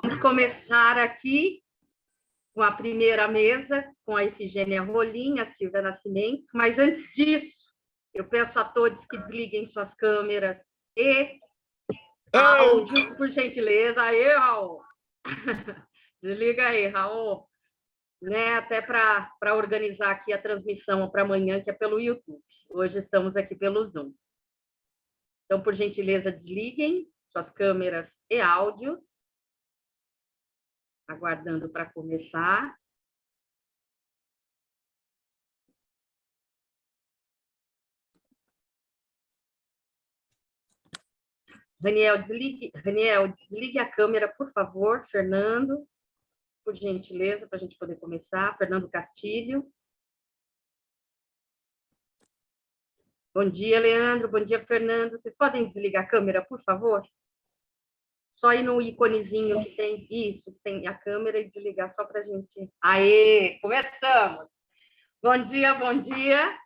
Vamos começar aqui com a primeira mesa, com a Efigênia Rolim, a Silvia Nascimento. Mas antes disso, eu peço a todos que desliguem suas câmeras e áudio, por gentileza. Aí, Raul. Desliga aí, Raul. Né? Até para organizar aqui a transmissão para amanhã, que é pelo YouTube. Hoje estamos aqui pelo Zoom. Então, por gentileza, desliguem suas câmeras e áudio. Aguardando para começar. Raniel, desligue a câmera, por favor. Fernando, por gentileza, para a gente poder começar. Fernando Castilho. Bom dia, Leandro. Bom dia, Fernando. Vocês podem desligar a câmera, por favor? Só ir no íconezinho que tem isso, tem a câmera e desligar só para a gente. Aê, começamos! Bom dia, bom dia.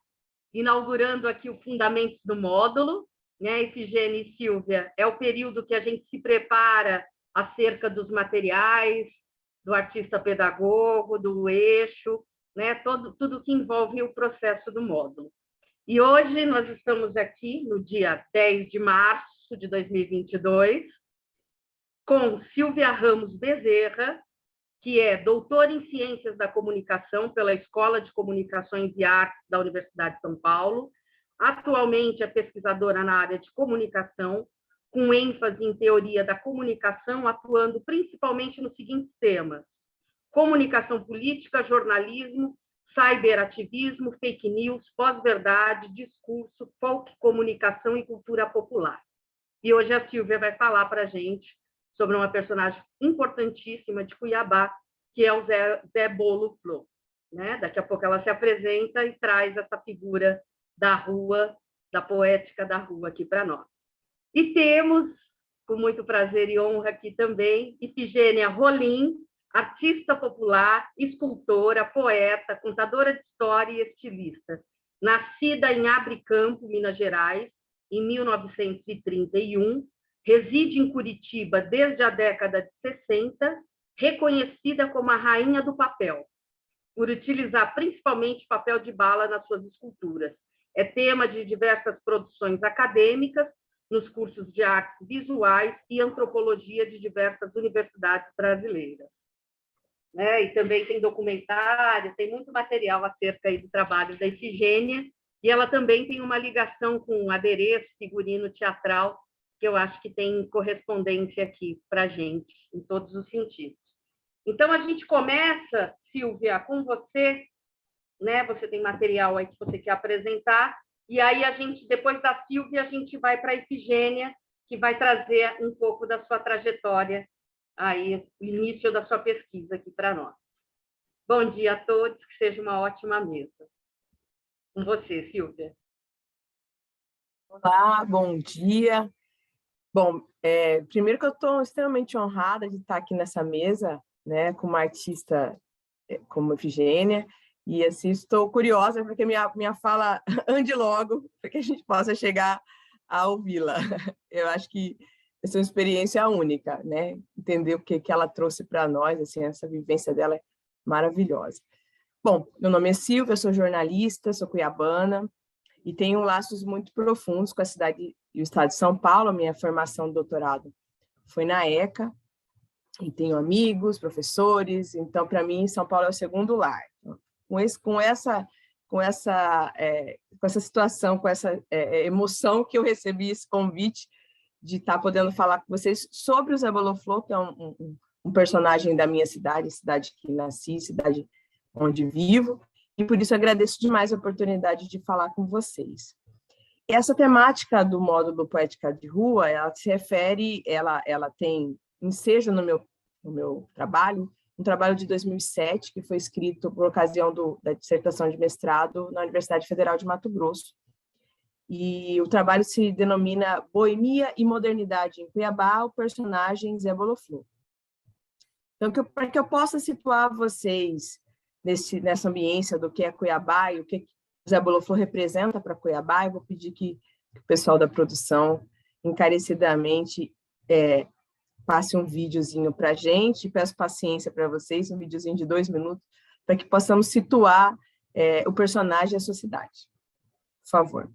Inaugurando aqui o Fundamentos do Módulo, né, Efigênia e Silvia? É o período que a gente se prepara acerca dos materiais, do artista pedagogo, do eixo, né, tudo que envolve o processo do módulo. E hoje nós estamos aqui no dia 10 de março de 2022, com Silvia Ramos Bezerra, que é doutora em Ciências da Comunicação pela Escola de Comunicações e Artes da Universidade de São Paulo. Atualmente é pesquisadora na área de comunicação, com ênfase em teoria da comunicação, atuando principalmente nos seguintes temas: comunicação política, jornalismo, cyberativismo, fake news, pós-verdade, discurso, folk, comunicação e cultura popular. E hoje a Silvia vai falar para a gente sobre uma personagem importantíssima de Cuiabá, que é o Zé Bolo Flor. Né? Daqui a pouco ela se apresenta e traz essa figura da rua, da poética da rua aqui para nós. E temos, com muito prazer e honra aqui também, Efigênia Rolim, artista popular, escultora, poeta, contadora de história e estilista. Nascida em Abricampo, Minas Gerais, em 1931, reside em Curitiba desde a década de 60, reconhecida como a rainha do papel, por utilizar principalmente papel de bala nas suas esculturas. É tema de diversas produções acadêmicas, nos cursos de artes visuais e antropologia de diversas universidades brasileiras. Né? E também tem documentário, tem muito material acerca aí do trabalho da Efigênia, e ela também tem uma ligação com adereço, figurino teatral, que eu acho que tem correspondência aqui para a gente, em todos os sentidos. Então, a gente começa, Silvia, com você, né? Você tem material aí que você quer apresentar, e aí a gente, depois da Silvia, a gente vai para a Efigênia, que vai trazer um pouco da sua trajetória, aí, o início da sua pesquisa aqui para nós. Bom dia a todos, que seja uma ótima mesa. Com você, Silvia. Olá, bom dia. Bom, primeiro que eu estou extremamente honrada de estar aqui nessa mesa, né, com uma artista como Efigênia, e assim, estou curiosa para que minha fala ande logo, para que a gente possa chegar a ouvi-la. Eu acho que essa é uma experiência única, né? Entender o que ela trouxe para nós, assim, essa vivência dela é maravilhosa. Bom, meu nome é Silvia, eu sou jornalista, sou cuiabana, e tenho laços muito profundos com a cidade e o estado de São Paulo. A minha formação de doutorado foi na ECA, e tenho amigos, professores, então, para mim, São Paulo é o segundo lar. Com essa situação, com essa emoção que eu recebi esse convite de estar podendo falar com vocês sobre o Zé Bolo Flor, que é um personagem da minha cidade que nasci, cidade onde vivo, e por isso agradeço demais a oportunidade de falar com vocês. Essa temática do módulo Poética de Rua, ela se refere, ela tem ensejo no meu trabalho, um trabalho de 2007, que foi escrito por ocasião da dissertação de mestrado na Universidade Federal de Mato Grosso. E o trabalho se denomina Boemia e Modernidade em Cuiabá, o personagem Zé Bolo Flor. Então, para que eu possa situar vocês nessa ambiência do que é Cuiabá e o que Zé Bolo Flor representa para Cuiabá, eu vou pedir que o pessoal da produção encarecidamente passe um videozinho para a gente, peço paciência para vocês, um videozinho de 2 minutos, para que possamos situar o personagem e a sociedade. Por favor.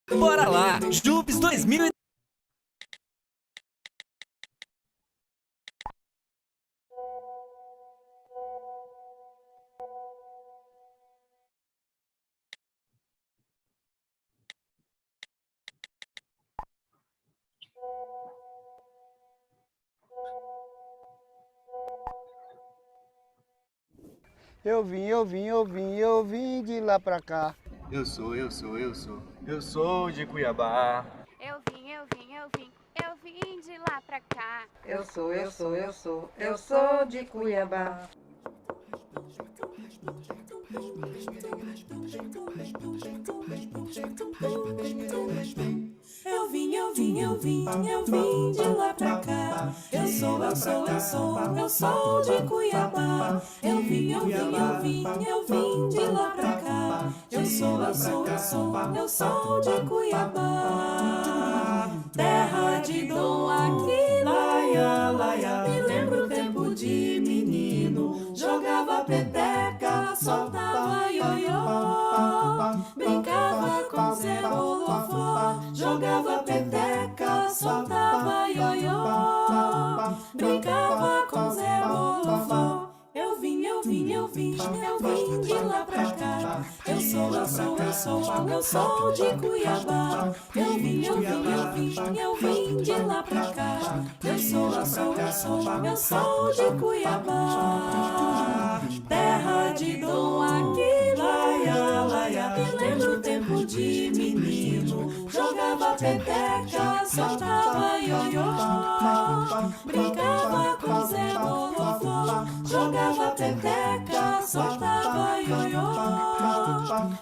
Bora lá! Jupes 2000. Eu vim de lá pra cá. Eu sou de Cuiabá. Eu vim de lá pra cá. Eu sou de Cuiabá. Eu vim de lá pra cá. Eu sou de Cuiabá. Eu vim de lá pra cá. Eu sou de Cuiabá. Terra de Dom Aquino. Me lembro o tempo de menino. Jogava peteca, soltava ioiô. Brincava com Zé Bolofó. Jogava peteca, soltava ioiô. Brincava com Zé Bolofó. Eu vim de lá pra cá. Eu sou de Cuiabá. Eu vim de lá pra cá. Eu sou de Cuiabá. Terra de Dom Aquino. Me lembro o tempo de menino. Jogava peteca, soltava ioiô. Brincava com Zé Bolofó. Jogava peteca, soltava ioiô.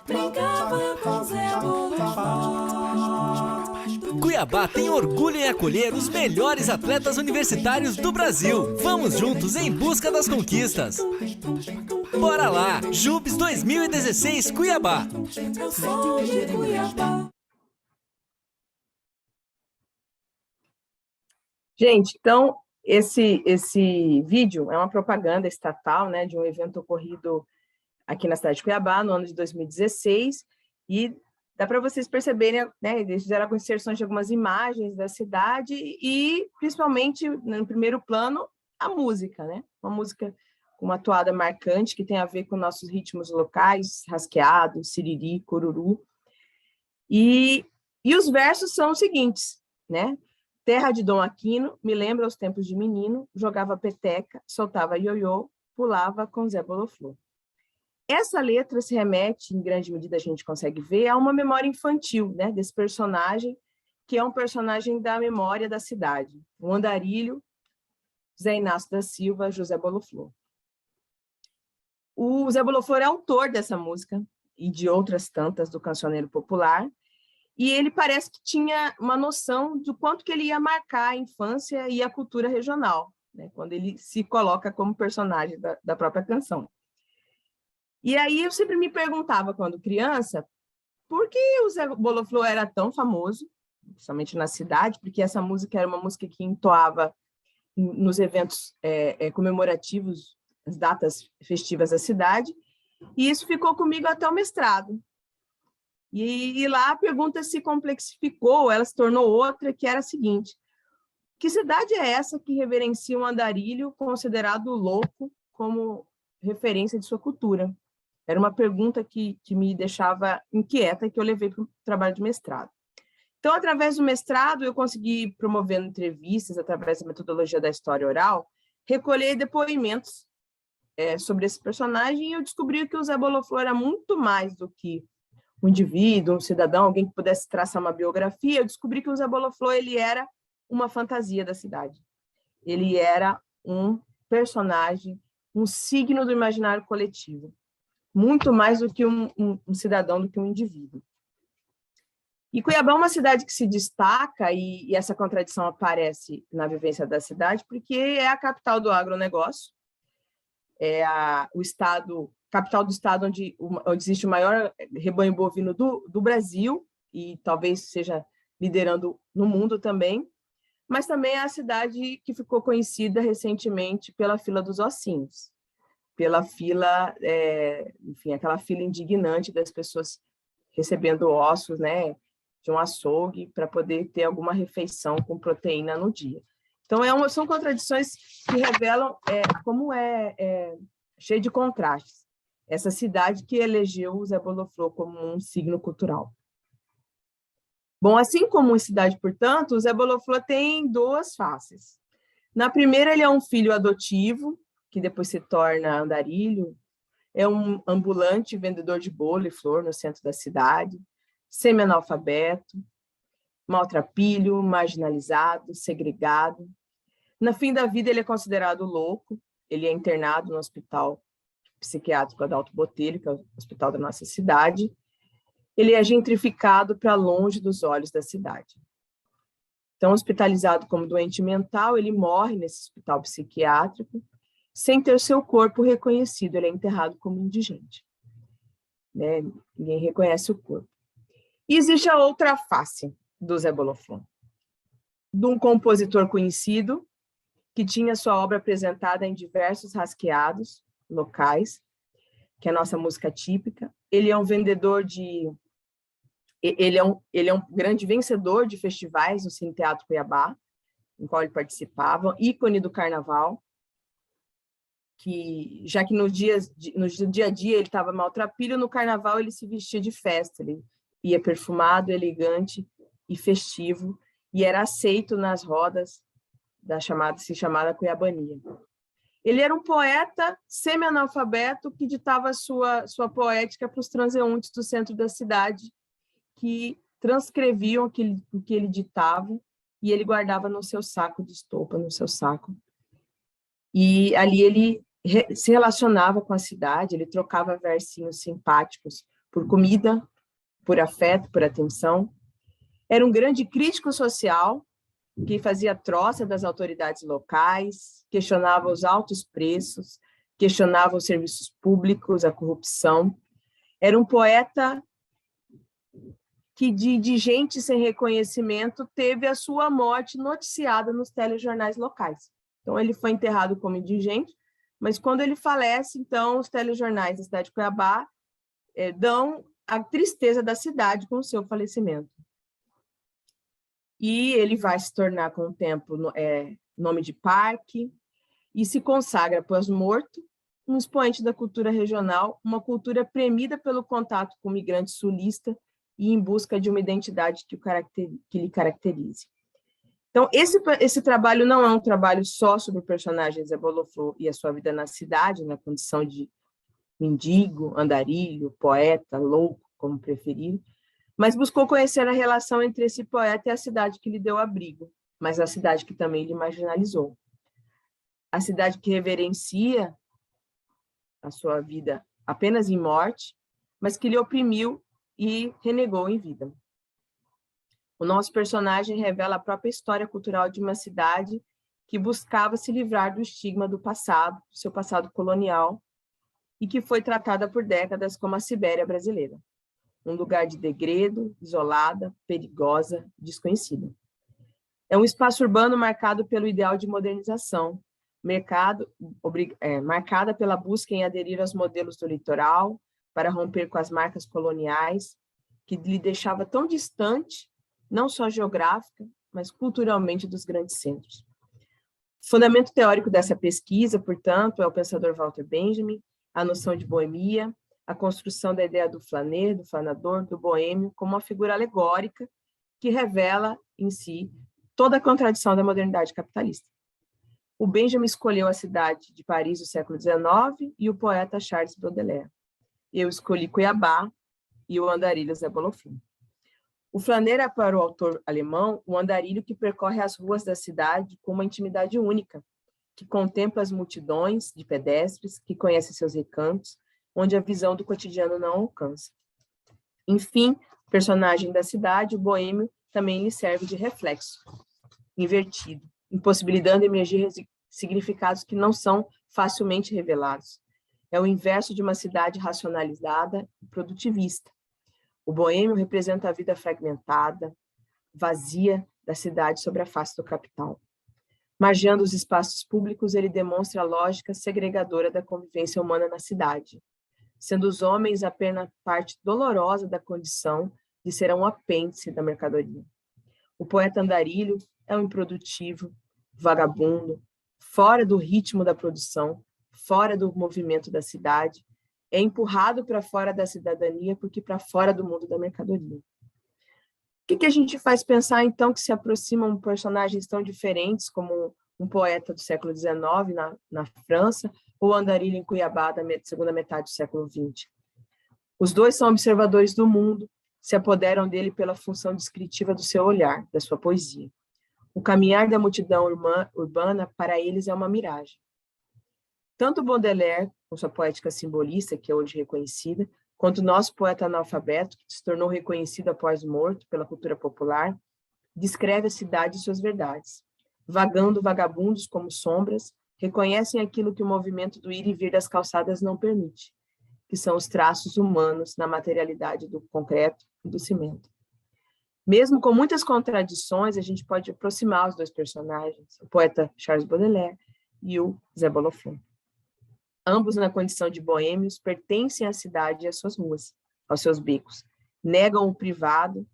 Brincava com Zé Bolofó. Cuiabá tem orgulho em acolher os melhores atletas universitários do Brasil. Vamos juntos em busca das conquistas. Bora lá! Jupes 2016 Cuiabá. Eu sou de Cuiabá. Gente, então, esse vídeo é uma propaganda estatal, né, de um evento ocorrido aqui na cidade de Cuiabá, no ano de 2016, e dá para vocês perceberem, né, eles fizeram inserções de algumas imagens da cidade e, principalmente, no primeiro plano, a música, né, uma música com uma toada marcante, que tem a ver com nossos ritmos locais, rasqueado, siriri, cururu, e os versos são os seguintes, né, terra de Dom Aquino, me lembra os tempos de menino, jogava peteca, soltava ioiô, pulava com Zé Boloflor. Essa letra se remete, em grande medida a gente consegue ver, a uma memória infantil, né, desse personagem, que é um personagem da memória da cidade, o Andarilho, Zé Inácio da Silva, José Boloflor. O Zé Boloflor é autor dessa música e de outras tantas do cancioneiro popular, e ele parece que tinha uma noção do quanto que ele ia marcar a infância e a cultura regional, né, quando ele se coloca como personagem da própria canção. E aí eu sempre me perguntava, quando criança, por que o Zé Boloflor era tão famoso, principalmente na cidade, porque essa música era uma música que entoava nos eventos comemorativos, as datas festivas da cidade, e isso ficou comigo até o mestrado. E lá a pergunta se complexificou, ela se tornou outra, que era a seguinte: que cidade é essa que reverencia um andarilho considerado louco como referência de sua cultura? Era uma pergunta que me deixava inquieta e que eu levei para o trabalho de mestrado. Então, através do mestrado, eu consegui, promovendo entrevistas, através da metodologia da história oral, recolher depoimentos sobre esse personagem, e eu descobri que o Zé Boloflor era muito mais do que um indivíduo, um cidadão, alguém que pudesse traçar uma biografia. Eu descobri que o Zé Boloflor, ele era uma fantasia da cidade. Ele era um personagem, um signo do imaginário coletivo, muito mais do que um cidadão, do que um indivíduo. E Cuiabá é uma cidade que se destaca, e essa contradição aparece na vivência da cidade, porque é a capital do agronegócio, é capital do estado onde existe o maior rebanho bovino do Brasil, e talvez seja liderando no mundo também, mas também é a cidade que ficou conhecida recentemente pela fila dos ossinhos, pela fila, enfim, aquela fila indignante das pessoas recebendo ossos, né, de um açougue para poder ter alguma refeição com proteína no dia. Então, são contradições que revelam como é cheio de contrastes essa cidade que elegeu o Zé Boloflor como um signo cultural. Bom, assim como uma cidade, portanto, o Zé Boloflor tem duas faces. Na primeira, ele é um filho adotivo, que depois se torna andarilho, é um ambulante vendedor de bolo e flor no centro da cidade, semi-analfabeto, maltrapilho, marginalizado, segregado. No fim da vida, ele é considerado louco, ele é internado no hospital psiquiátrico Adalto Botelho, que é o hospital da nossa cidade. Ele é gentrificado para longe dos olhos da cidade. Então, hospitalizado como doente mental, ele morre nesse hospital psiquiátrico, sem ter seu corpo reconhecido, ele é enterrado como indigente. Né? Ninguém reconhece o corpo. E existe a outra face do Zé Boloflor, de um compositor conhecido, que tinha sua obra apresentada em diversos rasqueados locais, que é a nossa música típica. Ele é um vendedor de... Ele é um grande vencedor de festivais no Cine Teatro Cuiabá, em qual ele participava, ícone do carnaval, que, já que no dia a dia ele estava maltrapilho, no carnaval ele se vestia de festa, ele ia perfumado, elegante e festivo, e era aceito nas rodas da chamada Cuiabania. Ele era um poeta semi-analfabeto que ditava sua poética para os transeuntes do centro da cidade, que transcreviam o que ele ditava, e ele guardava no seu saco de estopa, no seu saco. E ali ele se relacionava com a cidade, ele trocava versinhos simpáticos por comida, por afeto, por atenção. Era um grande crítico social, que fazia troça das autoridades locais, questionava os altos preços, questionava os serviços públicos, a corrupção. Era um poeta que, de gente sem reconhecimento, teve a sua morte noticiada nos telejornais locais. Então, ele foi enterrado como indigente, mas quando ele falece, então, os telejornais da cidade de Cuiabá dão a tristeza da cidade com o seu falecimento. E ele vai se tornar, com o tempo, nome de parque, e se consagra, pós-morto, um expoente da cultura regional, uma cultura premida pelo contato com o migrante sulista e em busca de uma identidade que lhe caracterize. Então, esse trabalho não é um trabalho só sobre o personagem Zé Boloflor e a sua vida na cidade, na condição de mendigo, andarilho, poeta, louco, como preferir, mas buscou conhecer a relação entre esse poeta e a cidade que lhe deu abrigo, mas a cidade que também lhe marginalizou. A cidade que reverencia a sua vida apenas em morte, mas que lhe oprimiu e renegou em vida. O nosso personagem revela a própria história cultural de uma cidade que buscava se livrar do estigma do passado, do seu passado colonial, e que foi tratada por décadas como a Sibéria brasileira. Um lugar de degredo, isolada, perigosa, desconhecida. É um espaço urbano marcado pelo ideal de modernização, marcada pela busca em aderir aos modelos do litoral, para romper com as marcas coloniais, que lhe deixava tão distante, não só geográfica, mas culturalmente dos grandes centros. O fundamento teórico dessa pesquisa, portanto, é o pensador Walter Benjamin, a noção de boemia, a construção da ideia do flaner, do flanador, do boêmio, como uma figura alegórica que revela em si toda a contradição da modernidade capitalista. O Benjamin escolheu a cidade de Paris do século XIX e o poeta Charles Baudelaire. Eu escolhi Cuiabá e o andarilho Zé Boloflor. O flaner é, para o autor alemão, um andarilho que percorre as ruas da cidade com uma intimidade única, que contempla as multidões de pedestres, que conhece seus recantos, onde a visão do cotidiano não alcança. Enfim, personagem da cidade, o boêmio também lhe serve de reflexo, invertido, impossibilitando emergir significados que não são facilmente revelados. É o inverso de uma cidade racionalizada e produtivista. O boêmio representa a vida fragmentada, vazia da cidade sobre a face do capital. Margeando os espaços públicos, ele demonstra a lógica segregadora da convivência humana na cidade, sendo os homens apenas parte dolorosa da condição de ser um apêndice da mercadoria. O poeta Andarilho é um improdutivo, vagabundo, fora do ritmo da produção, fora do movimento da cidade, é empurrado para fora da cidadania porque para fora do mundo da mercadoria. O que a gente faz pensar, então, que se aproximam personagens tão diferentes como um poeta do século XIX na França ou Andarilho em Cuiabá da segunda metade do século XX? Os dois são observadores do mundo, se apoderam dele pela função descritiva do seu olhar, da sua poesia. O caminhar da multidão urbana, para eles, é uma miragem. Tanto Baudelaire, com sua poética simbolista, que é hoje reconhecida, quanto o nosso poeta analfabeto, que se tornou reconhecido após morto pela cultura popular, descreve a cidade e suas verdades. Vagando vagabundos como sombras, reconhecem aquilo que o movimento do ir e vir das calçadas não permite, que são os traços humanos na materialidade do concreto e do cimento. Mesmo com muitas contradições, a gente pode aproximar os dois personagens, o poeta Charles Baudelaire e o Zé Bolofon. Ambos, na condição de boêmios, pertencem à cidade e às suas ruas, aos seus becos. Negam o privado,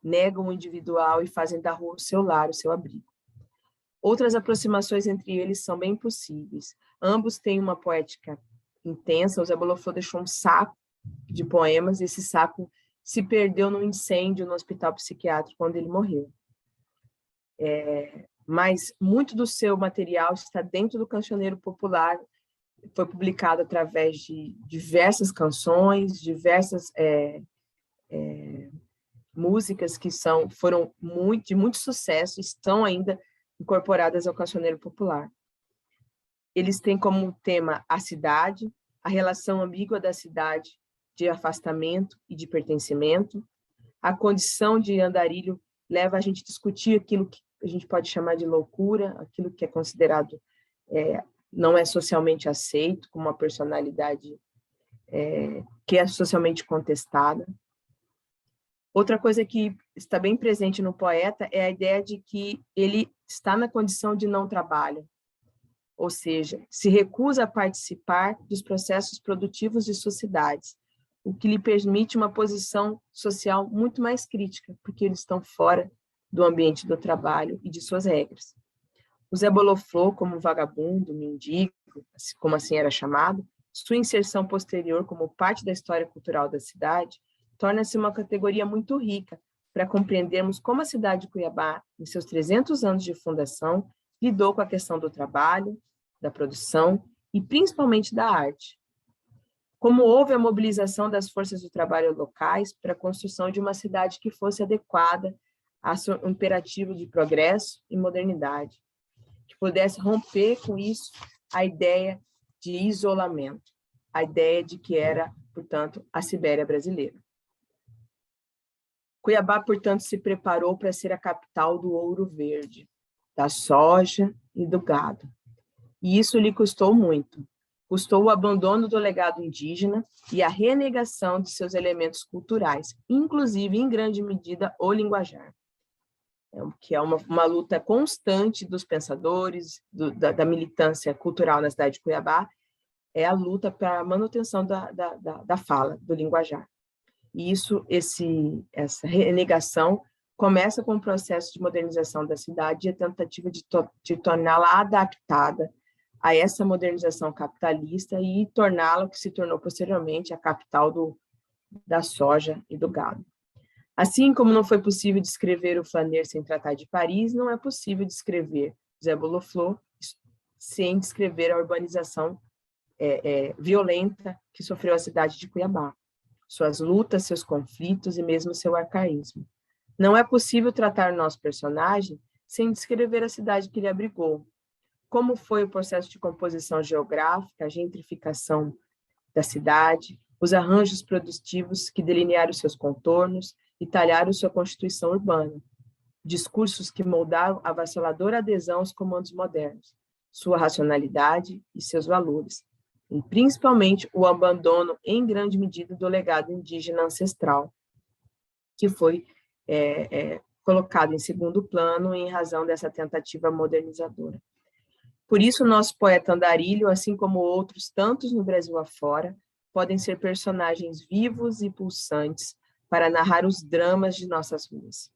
negam o individual e fazem da rua o seu lar, o seu abrigo. Outras aproximações entre eles são bem possíveis. Ambos têm uma poética intensa. O Zé Bolofon deixou um saco de poemas, e esse saco se perdeu num incêndio no hospital psiquiátrico, quando ele morreu. Mas muito do seu material está dentro do cancioneiro popular, foi publicado através de diversas canções, diversas músicas que foram de muito sucesso, estão ainda incorporadas ao cancioneiro popular. Eles têm como tema a cidade, a relação ambígua da cidade, de afastamento e de pertencimento. A condição de Andarilho leva a gente a discutir aquilo que a gente pode chamar de loucura, aquilo que é considerado não é socialmente aceito, como uma personalidade que é socialmente contestada. Outra coisa que está bem presente no poeta é a ideia de que ele está na condição de não trabalho, ou seja, se recusa a participar dos processos produtivos de suas cidades, o que lhe permite uma posição social muito mais crítica, porque eles estão fora do ambiente do trabalho e de suas regras. O Zé Bolofon, como vagabundo, mendigo, como assim era chamado, sua inserção posterior como parte da história cultural da cidade, torna-se uma categoria muito rica para compreendermos como a cidade de Cuiabá, em seus 300 anos de fundação, lidou com a questão do trabalho, da produção e principalmente da arte. Como houve a mobilização das forças do trabalho locais para a construção de uma cidade que fosse adequada ao seu imperativo de progresso e modernidade, que pudesse romper com isso a ideia de isolamento, a ideia de que era, portanto, a Sibéria brasileira. Cuiabá, portanto, se preparou para ser a capital do ouro verde, da soja e do gado. E isso lhe custou muito. Custou o abandono do legado indígena e a renegação de seus elementos culturais, inclusive, em grande medida, o linguajar, que é uma luta constante dos pensadores, da militância cultural na cidade de Cuiabá, é a luta para a manutenção da fala, do linguajar. E essa renegação começa com o processo de modernização da cidade e a tentativa de torná-la adaptada a essa modernização capitalista e torná-la o que se tornou posteriormente a capital da soja e do gado. Assim como não foi possível descrever o Flaner sem tratar de Paris, não é possível descrever Zé Bolofon sem descrever a urbanização violenta que sofreu a cidade de Cuiabá, suas lutas, seus conflitos e mesmo seu arcaísmo. Não é possível tratar o nosso personagem sem descrever a cidade que ele abrigou, como foi o processo de composição geográfica, a gentrificação da cidade, os arranjos produtivos que delinearam seus contornos e talharam sua constituição urbana, discursos que moldaram a avassaladora adesão aos comandos modernos, sua racionalidade e seus valores, e principalmente o abandono, em grande medida, do legado indígena ancestral, que foi colocado em segundo plano em razão dessa tentativa modernizadora. Por isso, o nosso poeta andarilho, assim como outros tantos no Brasil afora, podem ser personagens vivos e pulsantes para narrar os dramas de nossas ruas,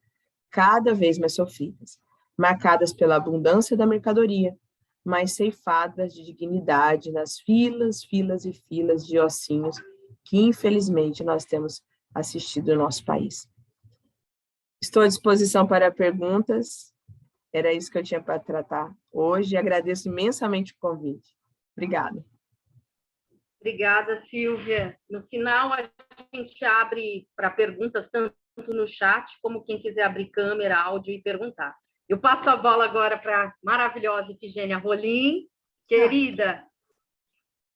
cada vez mais sofridas, marcadas pela abundância da mercadoria, mas ceifadas de dignidade nas filas, filas e filas de ossinhos que, infelizmente, nós temos assistido no nosso país. Estou à disposição para perguntas. Era isso que eu tinha para tratar hoje. Agradeço imensamente o convite. Obrigada. Obrigada, Silvia. No final, a gente abre para perguntas tanto no chat, como quem quiser abrir câmera, áudio e perguntar. Eu passo a bola agora para a maravilhosa Ifigênia Rolim. Querida,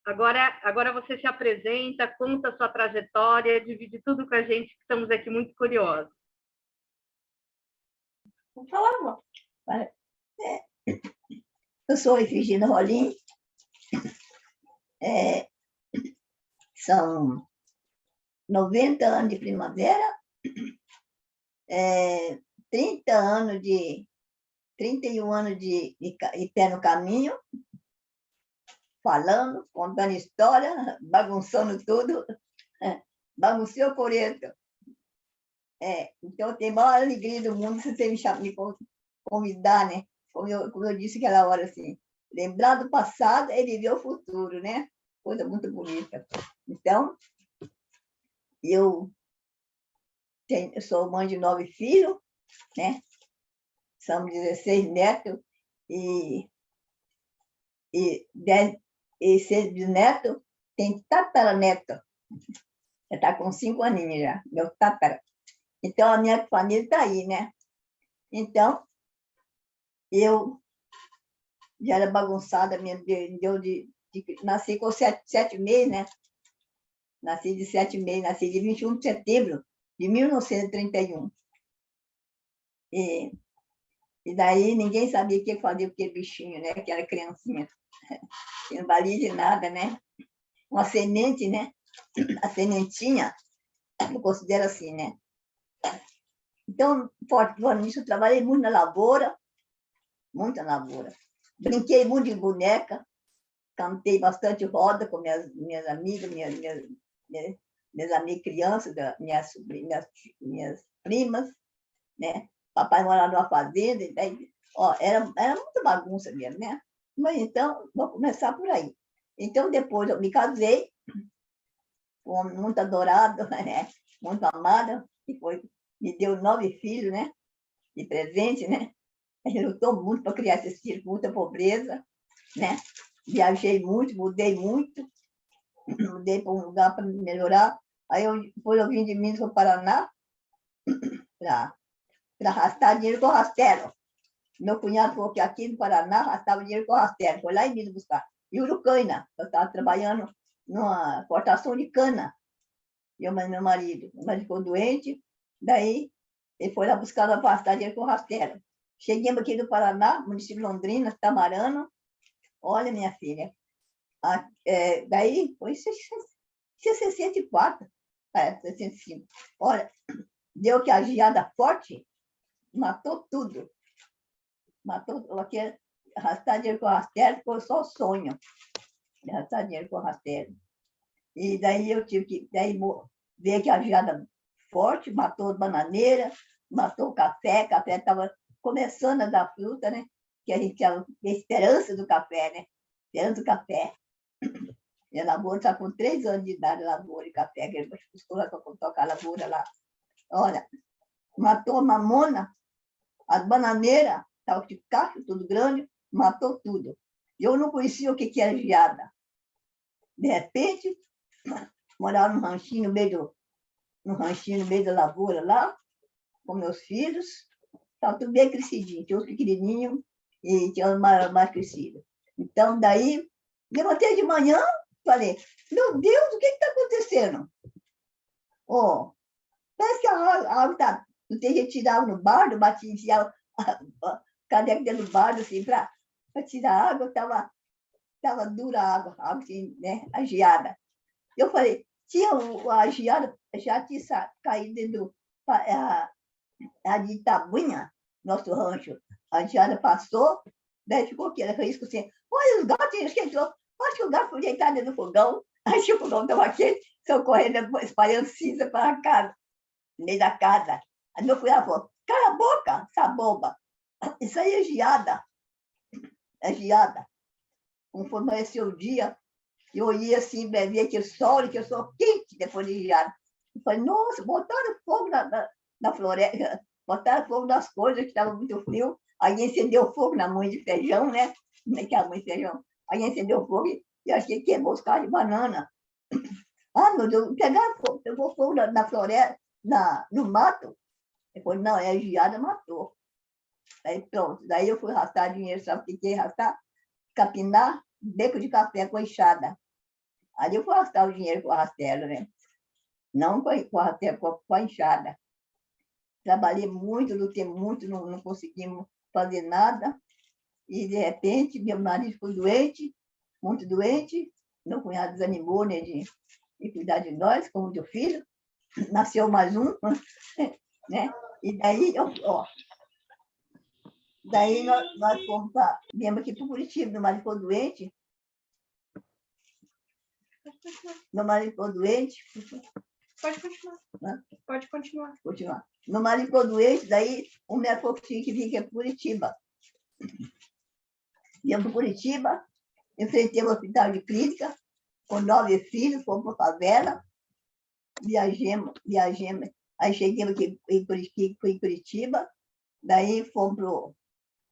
agora você se apresenta, conta a sua trajetória, divide tudo com a gente, que estamos aqui muito curiosos. Vou falar, amor. Eu sou Ifigênia Rolim. São 90 anos de primavera, 31 anos de pé no caminho, falando, contando história, bagunçando tudo, baguncei o coreto. Então, eu tenho a maior alegria do mundo se você me convidar, né? Como eu disse aquela hora, assim, lembrar do passado é viver o futuro, né? Coisa muito bonita. Então, eu sou mãe de 9 filhos, né? São 16 netos e 6 bisnetos. Tem tataraneto. Já está com 5 aninhos já, meu tatara. Então, a minha família está aí, né? Então, eu já era bagunçada, nasci com 7 meses, né? Nasci de 7 meses, nasci de 21 de setembro de 1931. E daí ninguém sabia o que fazer com aquele bichinho, né? Que era criancinha. Não valia de nada, né? Uma semente, né? A sementinha, eu considero assim, né? Então, fora nisso, eu trabalhei muito na lavoura, muita lavoura. Brinquei muito de boneca, cantei bastante roda com minhas amigas, minhas amigas crianças, minhas primas, né? Papai morava numa fazenda, e daí, era muita bagunça mesmo, né? Mas então, vou começar por aí. Então, depois eu me casei, um homem muito adorado, né? Muito amado, que me deu 9 filhos, né? De presente, né? Ele lutou muito para criar esses filhos com muita pobreza, né? Viajei muito, mudei muito, mudei para um lugar para melhorar. Aí depois eu vim de Minas para o Paraná para arrastar dinheiro com rastelo. Meu cunhado falou que aqui no Paraná arrastava dinheiro com rastelo. Foi lá em Minas buscar. E Urucaina, eu estava trabalhando numa cortação de cana. Eu e meu marido ficou doente, daí ele foi lá buscar para arrastar dinheiro com rastelo. Cheguei aqui do Paraná, município de Londrina, Tamarano. Olha, minha filha, daí foi 64, 65. Olha, deu que a geada forte matou tudo. Matou aqui, arrastar dinheiro com rastelo, ficou só o sonho de arrastar dinheiro com rastelo. E daí eu tive que, ver que a geada forte matou a bananeira, matou o café estava começando a dar fruta, né? Que a gente tinha a esperança do café, né? Esperança do café. Minha lavoura está com 3 anos de idade, lavoura e café, que ele buscou lá para tocar a lavoura lá. Olha, matou a mamona, as bananeiras, estava de cacho, tudo grande, matou tudo. Eu não conhecia o que era geada. De repente, morava num ranchinho no meio da lavoura lá, com meus filhos, estava tudo bem crescidinho, tinha uns pequenininhos e tinha uns mais crescidos. Então, daí, levantei de manhã, falei, meu Deus, o que está acontecendo? Parece que a água está... Não tem gente que tirava no bardo, batia, enfiava a caneca dentro do bardo, assim, para tirar a água, estava dura a água, assim, né, a geada. Eu falei, a geada já tinha caído dentro a de Itabuinha, nosso rancho, a geada passou, daí ficou aqui, ela fez isso assim, olha os gatos, esquentou, acho que o gato foi deitado dentro do fogão, aí o fogão estava aqui, saiu correndo, espalhando cinza para casa, no meio da casa. Aí meu cunhado falou, cala a boca, essa boba, isso aí é geada, Conforme amanheceu o dia, eu olhei assim, vi aquele sol quente depois de geada. Eu falei, nossa, botaram fogo na floresta, botaram fogo nas coisas que estavam muito frio, aí acendeu fogo na mãe de feijão, né? Naquela mãe de feijão. Aí acendeu fogo e achei que queimou os carros de banana. Ah, meu Deus, pegou fogo na floresta, no mato. Depois, não, a geada matou. Aí pronto, daí eu fui arrastar dinheiro, sabe o que é arrastar? Capinar, beco de café com enxada. Aí eu fui arrastar o dinheiro com a rastelo, né? Não com a enxada. Trabalhei muito, lutei muito, não conseguimos fazer nada. E, de repente, meu marido ficou doente, muito doente. Meu cunhado desanimou, né, de cuidar de nós, como meu filho. Nasceu mais um, né? E daí, daí nós fomos viemos aqui para Curitiba, meu marido ficou doente. Pode continuar. Pode continuar. Meu marido ficou doente, daí o meu avô tinha que vir aqui para Curitiba. Viemos para Curitiba, enfrentei o hospital de clínica, com 9 filhos, fomos para a favela, viajamos. Aí cheguei aqui em Curitiba, daí fomos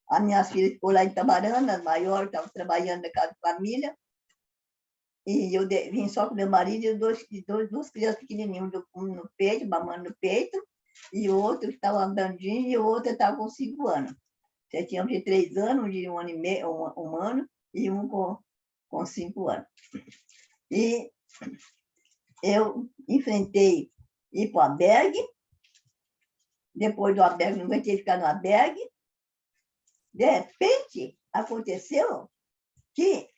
a minhas filhas ficou lá em Tamarana, a maior estava trabalhando na casa de família, e eu vim só com meu marido e duas crianças pequenininhas, um no peito, mamando no peito, e o outro estava andandinho, e o outro estava com 5 anos. Você tinha um de 3 anos, um de 1 ano e meio, um ano, e um com 5 anos. E eu enfrentei ir para o albergue, depois do albergue, não aguentei ficar no albergue. De repente, aconteceu que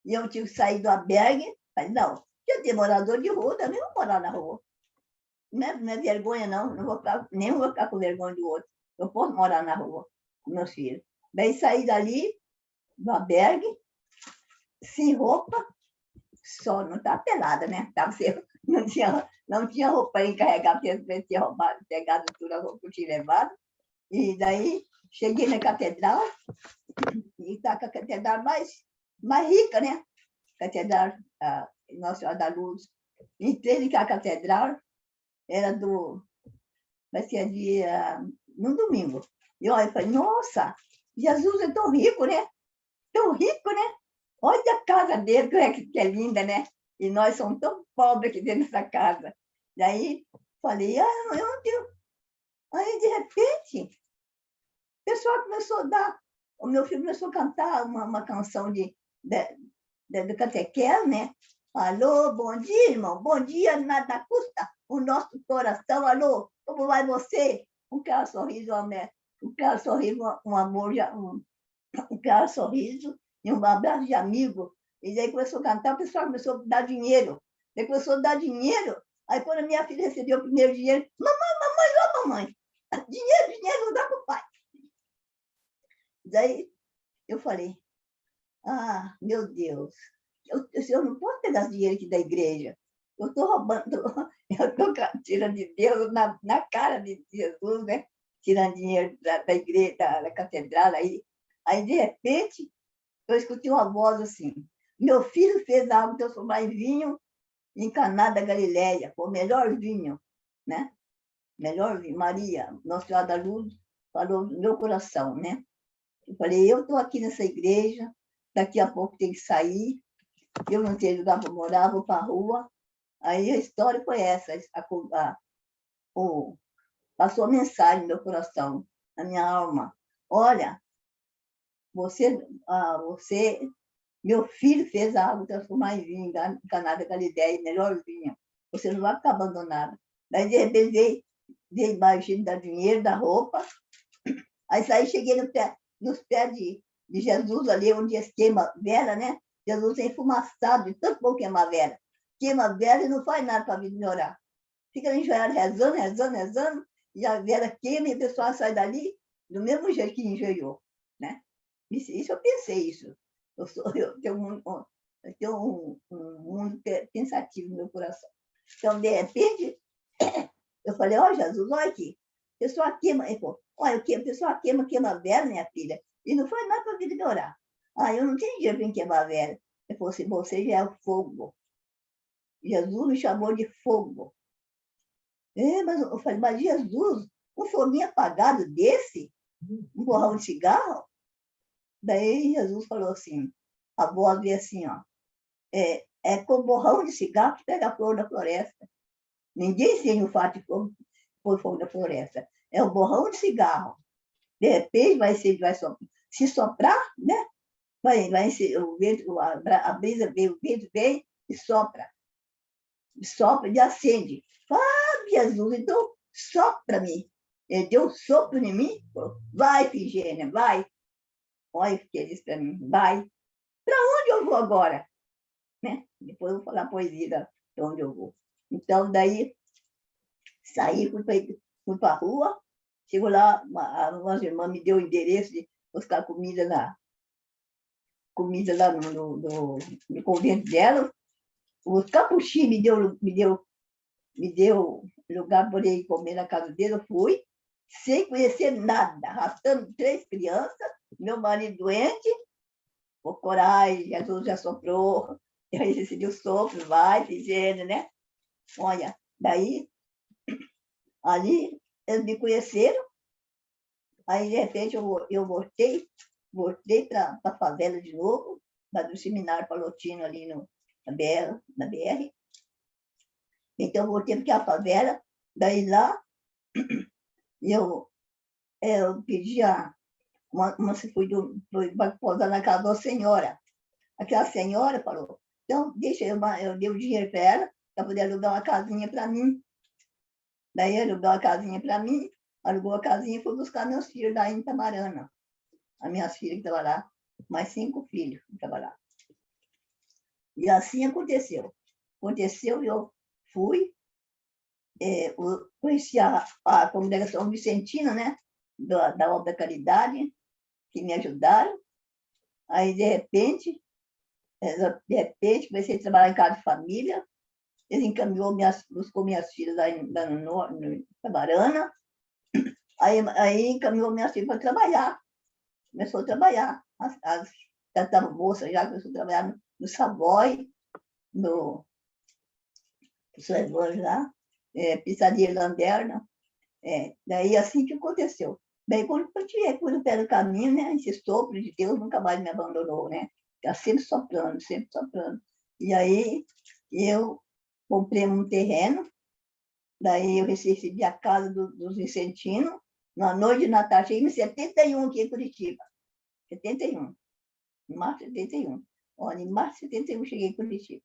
eu tive que sair do albergue. Falei, não, eu tenho morador de rua, também vou morar na rua. Não é vergonha, não. Nem vou ficar com vergonha do outro. Eu posso morar na rua com meus filhos. Daí saí dali, do albergue, sem roupa, só não estava pelada, né? Não tinha roupa para encarregar, porque tinha roubado, pegado tudo a roupa que eu tinha levado. E daí cheguei na catedral, e está com a catedral mais rica, né? Catedral Nossa Senhora da Luz. Entrei na catedral, era vai ser no domingo. E olha, eu falei, nossa, Jesus é tão rico, né? Tão rico, né? Olha a casa dele, que é linda, né? E nós somos tão pobres aqui dentro dessa casa. Daí, falei, eu não tenho. Aí, de repente, o pessoal começou a dar. O meu filho começou a cantar uma canção de catequese, né? Alô, bom dia, irmão. Bom dia, nada custa o nosso coração. Alô, como vai você? Um cara sorriso, um amor, um cara sorriso e um abraço de amigo. E daí começou a cantar, o pessoal começou a dar dinheiro. Daí começou a dar dinheiro. Aí, quando a minha filha recebeu o primeiro dinheiro, mamãe, dinheiro, não dá para o pai. Daí eu falei, meu Deus, eu não posso pegar dinheiro aqui da igreja. Eu estou roubando, eu estou tirando de Deus na cara de Jesus, né? Tirando dinheiro da igreja, da catedral. Aí, de repente, eu escutei uma voz assim, meu filho fez a água transformar em vinho em Caná da Galileia, o melhor vinho, né? Melhor vinho. Maria, Nossa Senhora da Luz, falou no meu coração, né? Eu falei, eu estou aqui nessa igreja, daqui a pouco tem que sair, eu não tenho lugar para morar, vou para a rua. Aí a história foi essa, passou a mensagem no meu coração, na minha alma. Olha, meu filho fez a água transformar em vinho, em Caná da Galileia, melhor vinho. Você não vai ficar abandonada. Daí, de repente, veio imagem dar dinheiro, da roupa. Aí saí, cheguei nos pés de Jesus, ali onde queima vela, né? Jesus é enfumaçado, de tanto bom queimar vela. Queima vela e não faz nada para melhorar. fica enjoelhado, rezando, rezando, rezando, e a vela queima e a pessoa sai dali do mesmo jeito que enjoelhou, né? Isso eu pensei, isso. Eu tenho um mundo pensativo no meu coração. Então, de repente, eu falei, ó, Jesus, olha aqui, a pessoa queima, ele falou, olha, a pessoa queima a vela, minha filha, e não foi nada para a vida melhorar. Ah, eu não tenho dinheiro para queimar a vela. Ele falou assim, você já é o fogo. Jesus me chamou de fogo. Mas eu falei, mas Jesus, um foguinho apagado desse, um borrão de cigarro? Daí Jesus falou assim, a voz veio assim, ó, é com borrão de cigarro que pega a flor da floresta. Ninguém tem o fato de pôr fogo da floresta. É o borrão de cigarro. De repente vai se soprar, né? Vai ser, o vento, a brisa vem, o vento vem e sopra. Sopra e acende. Ah, Jesus, então sopra-me. Ele deu um sopro em mim. Vai, Ifigênia, vai. Olha o que ele disse para mim. Vai. Para onde eu vou agora? Né? Depois eu vou falar a poesia de onde eu vou. Então, daí, saí, fui para a rua. Chego lá, uma irmã me deu o endereço de buscar comida lá no convento dela. Os capuchinhos me deu lugar para ir comer na casa dele. Eu fui, sem conhecer nada, arrastando 3 crianças, meu marido doente, por coragem, Jesus já soprou, e aí decidiu o sopro, vai, dizendo, né? Olha, daí, ali, eles me conheceram, aí, de repente, eu voltei para a favela de novo, do seminário palotino ali na BR. Então, eu voltei para a favela, daí lá, eu pedi uma se foi para posar na casa da senhora. Aquela senhora falou, então, deixa eu dei o dinheiro para ela, para poder alugar uma casinha para mim. Daí, alugou uma casinha para mim, alugou a casinha e fui buscar meus filhos lá em Itamarana. As minhas filhas que estavam lá, mais 5 filhos que estavam lá. E assim aconteceu. Aconteceu, eu fui, conheci a congregação vicentina, né, da obra da caridade, que me ajudaram. Aí, de repente, comecei a trabalhar em casa de família. Ele encaminhou buscou minhas filhas lá no Itamarana. Aí encaminhou minhas filhas para trabalhar. Começou a trabalhar. Já estava moça, já começou a trabalhar no Savoy, no Savoy lá, Pizzaria Landerna. Daí, assim que aconteceu. Daí, quando eu tirei no pé do caminho, né, esse sopro de Deus nunca mais me abandonou, né? Está sempre soprando, sempre soprando. E aí, eu comprei um terreno, daí eu recebi a casa dos Vicentinos, na noite de Natal, cheguei em 71 aqui em Curitiba. 71. Em março de 71. Olha, em março de 71 cheguei em Curitiba.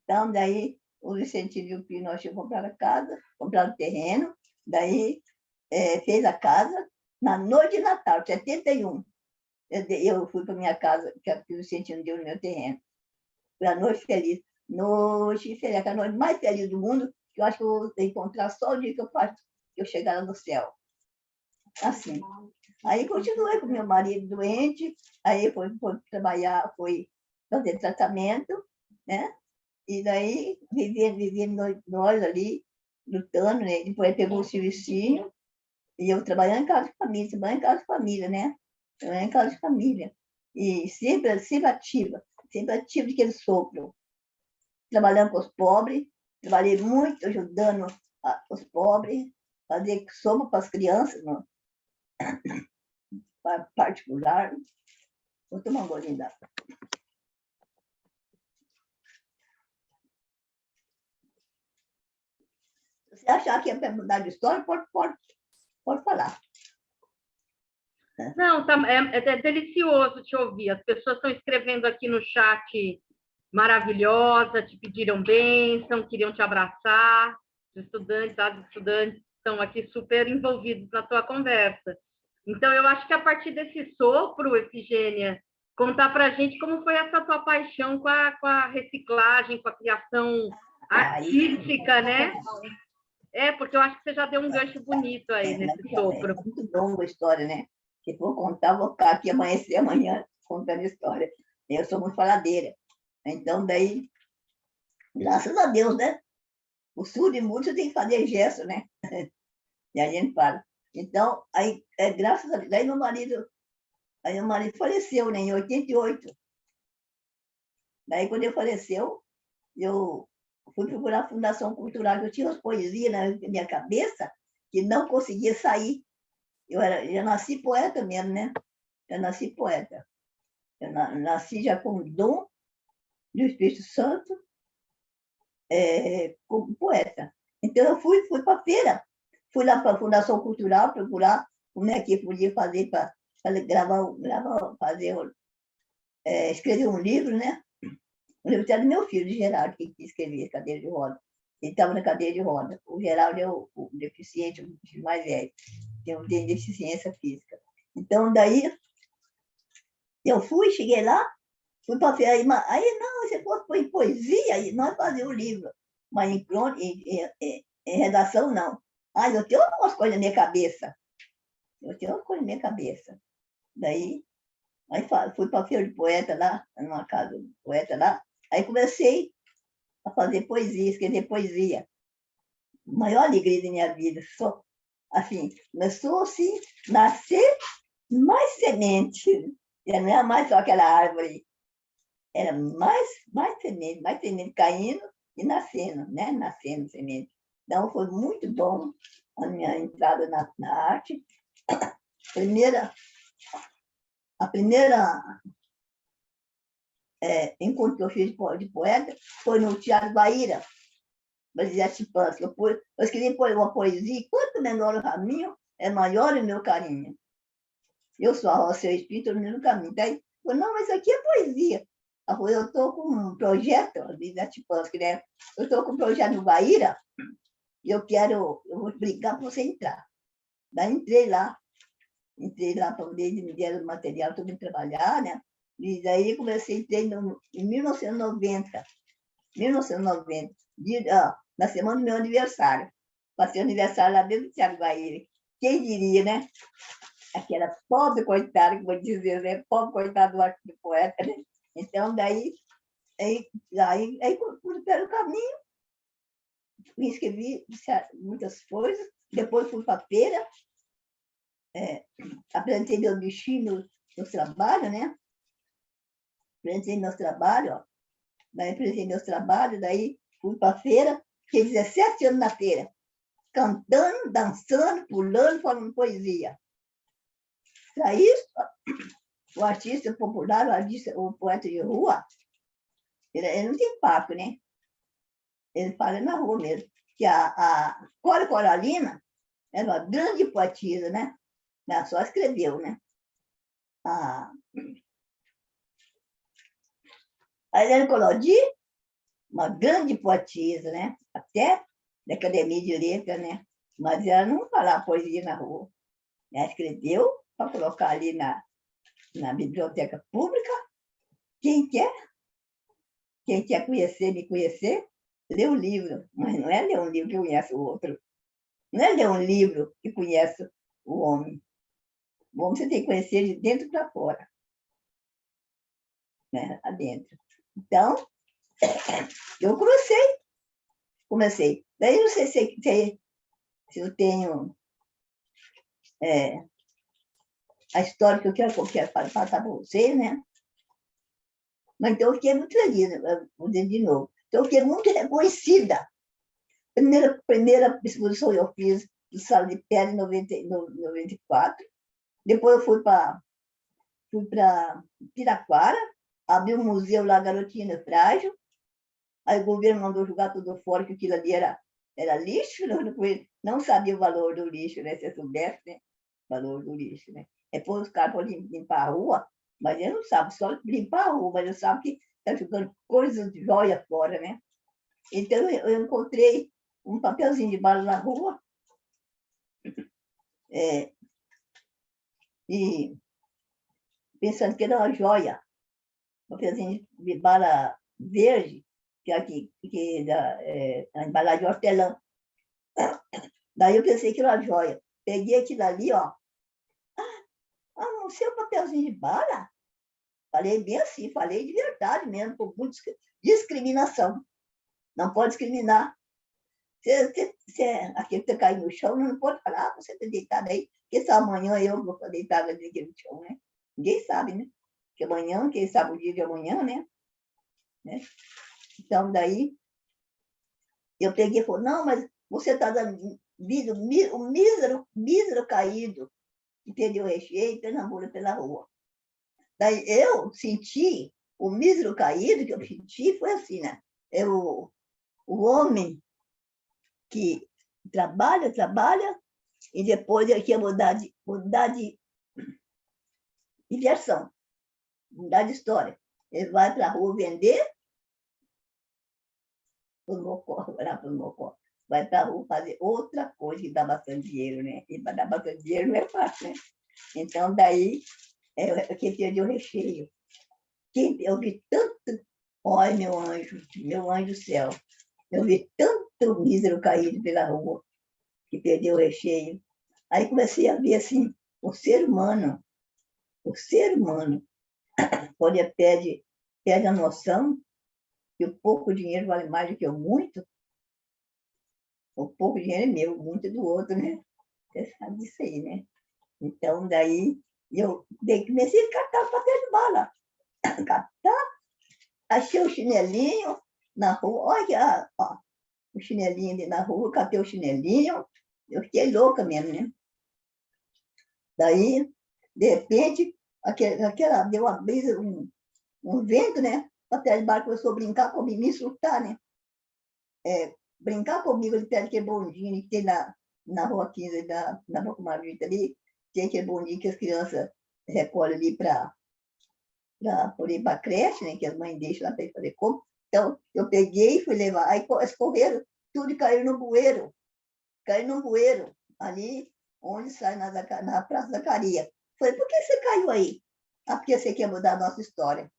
Então, daí, o Vicentino e o Pio, nós tínhamos comprado a casa, comprado o terreno, daí fez a casa, na noite de Natal, 71. Eu fui para minha casa, que o Vicentino deu no meu terreno. Foi a noite feliz. Noite feliz, a noite mais feliz do mundo, que eu acho que eu vou encontrar só o dia que eu chegar no céu. Assim. Aí continuei com meu marido doente, aí foi trabalhar, foi fazer tratamento, né? E daí vivendo nós ali, lutando, né? Depois pegou o servicinho, e eu trabalhando em casa de família, né? Trabalhando em casa de família. E sempre ativa de aquele sopro. Trabalhando com os pobres, trabalhei muito ajudando os pobres, fazer sopro para as crianças, não? Particular. Vou tomar um golinho d'água. Se você achar que é para mudar de história, pode falar. Não, é delicioso te ouvir. As pessoas estão escrevendo aqui no chat maravilhosa, te pediram bênção, queriam te abraçar. Os estudantes, as estudantes estão aqui super envolvidos na tua conversa. Então, eu acho que a partir desse sopro, Ifigênia, contar para a gente como foi essa tua paixão com a reciclagem, com a criação artística, né? É, porque eu acho que você já deu um gancho bonito aí nesse sopro. É muito longa a história, né? Se for contar, vou ficar aqui amanhecer amanhã contando história. Eu sou muito faladeira. Então, daí, graças a Deus, né? O surdo e mudo tem que fazer gesto, né? E a gente fala. Então, aí, graças a Deus, aí meu marido faleceu, né, em 88. Daí, quando ele faleceu, eu fui procurar a Fundação Cultural, eu tinha umas poesias na minha cabeça que não conseguia sair. Já nasci poeta mesmo, né? Eu nasci poeta. Eu nasci já com o dom do Espírito Santo, como poeta. Então, eu fui para a feira, fui lá para a Fundação Cultural procurar como é que podia fazer para escrever um livro, né? O livro era do meu filho, de Geraldo, que escrevia cadeira de roda. Ele estava na cadeira de roda. O Geraldo é o deficiente, o filho mais velho, tem deficiência física. Então, daí, eu cheguei lá, fui para a feira, aí não, você pode em poesia, aí nós fazíamos o livro, mas em redação, não. Eu tenho umas coisas na minha cabeça. Daí, fui para a feira de poeta lá, numa casa de poeta lá, aí comecei a fazer poesia, escrever poesia. A maior alegria da minha vida. Assim, começou assim, nascer mais semente. Já não era mais só aquela árvore. Era mais semente caindo e nascendo, né? Nascendo semente. Então, foi muito bom a minha entrada na arte. A primeira encontro que eu fiz de poeta foi no Teatro Guaíra, Brasil Chipans. Eu escrevi uma poesia: quanto menor o caminho, é maior o meu carinho. Eu sou a roça, seu espírito, no mesmo caminho. Daí, não, mas isso aqui é poesia. Eu estou com um projeto, né? Eu estou com um projeto no Guaíra e eu vou brigar para você entrar. Daí entrei lá para poder me dar o material para eu trabalhar, né? E daí comecei, entrei em 1990, na semana do meu aniversário. Passei o aniversário lá dentro do Teatro Guaíra. Quem diria, né? Aquela pobre coitada, que vou dizer, né? Pobre coitada do poeta, né? Então, daí pelo caminho, me inscrevi muitas coisas. Depois fui para a feira, apresentei meu bichinho no trabalho, né? Apresentei meus trabalhos, daí fui para a feira, fiquei 17 anos na feira, cantando, dançando, pulando, falando poesia. Para isso, o artista popular, o poeta de rua, ele não tem papo, né? Ele fala na rua mesmo. Que a Cora Coralina era uma grande poetisa, né? Ela só escreveu, né? A Helena Colodi, uma grande poetisa, né? Até da Academia de Letras, né? Mas ela não falava poesia na rua. Ela escreveu para colocar ali na biblioteca pública. Quem quer me conhecer, lê o livro. Mas não é ler um livro que conhece o outro. Não é ler um livro que conhece o homem. O homem você tem que conhecer de dentro para fora. Né? Adentro. Então, eu comecei. Daí não sei se eu tenho a história que eu quero passar para vocês, né? Mas então eu fiquei muito feliz, vou dizer de novo. Então eu fiquei muito reconhecida. Primeira exposição eu fiz do Sala de Pedra em 94. Depois eu fui para Piraquara, abri um museu lá, Garotinha Frágil. Aí o governo mandou jogar tudo fora, que aquilo ali era lixo. Não sabia o valor do lixo, né? Se eu soubesse, né? O valor do lixo, né? Depois os caras foram limpar a rua, mas eu não sabe só limpar a rua, mas eu sabe que está jogando coisas de joia fora, né? Então eu encontrei um papelzinho de bala na rua, e pensando que era uma joia, um papelzinho de bala verde, que a embalagem de hortelã. Daí eu pensei que era joia. Peguei aquilo ali, ó. O seu papelzinho de bala? Falei bem assim, falei de verdade mesmo, por discriminação. Não pode discriminar. Aquele que caiu no chão, não pode falar, você está deitado aí, porque só amanhã eu vou estar deitada naquele chão, né? Ninguém sabe, né? Que amanhã, quem sabe o dia de amanhã, né? Então, daí, eu peguei e falei, não, mas você está dando o mísero caído, que perdeu o recheio, Pernambuco pela rua. Daí eu senti, o mísero caído que eu senti foi assim, né? O homem que trabalha, e depois ele quer mudar de versão, mudar de história. Ele vai para a rua vender, vai para a rua fazer outra coisa que dá bastante dinheiro, né? E para dar bastante dinheiro não é fácil, né? Então, daí, quem perdeu o recheio. Eu vi tanto, olha, meu anjo do céu, eu vi tanto mísero caído pela rua, que perdeu o recheio. Aí comecei a ver, assim, o ser humano, quando ele perde a noção que o pouco dinheiro vale mais do que o muito, o pouco dinheiro é meu, o muito é do outro, né? Você sabe disso aí, né? Então, daí, eu comecei a catar papel de bala. Catar, achei o chinelinho na rua, olha, ó, o chinelinho ali na rua, catei o chinelinho, eu fiquei louca mesmo, né? Daí, de repente, aquela deu uma brisa, um vento, né? O papel de bala começou a brincar comigo, me insultar, né? Brincar comigo ali perto daquele bondinho que tem na rua 15, na Boca Margarita ali, tem aquele bondinho que as crianças recolhem ali para poder ir para a creche, né? Que as mães deixam lá para ir fazer compra. Então, eu peguei e fui levar. Aí escorreram tudo e caíram no bueiro. Ali onde sai na Praça Zacaria. Falei, por que você caiu aí? Porque você quer mudar a nossa história.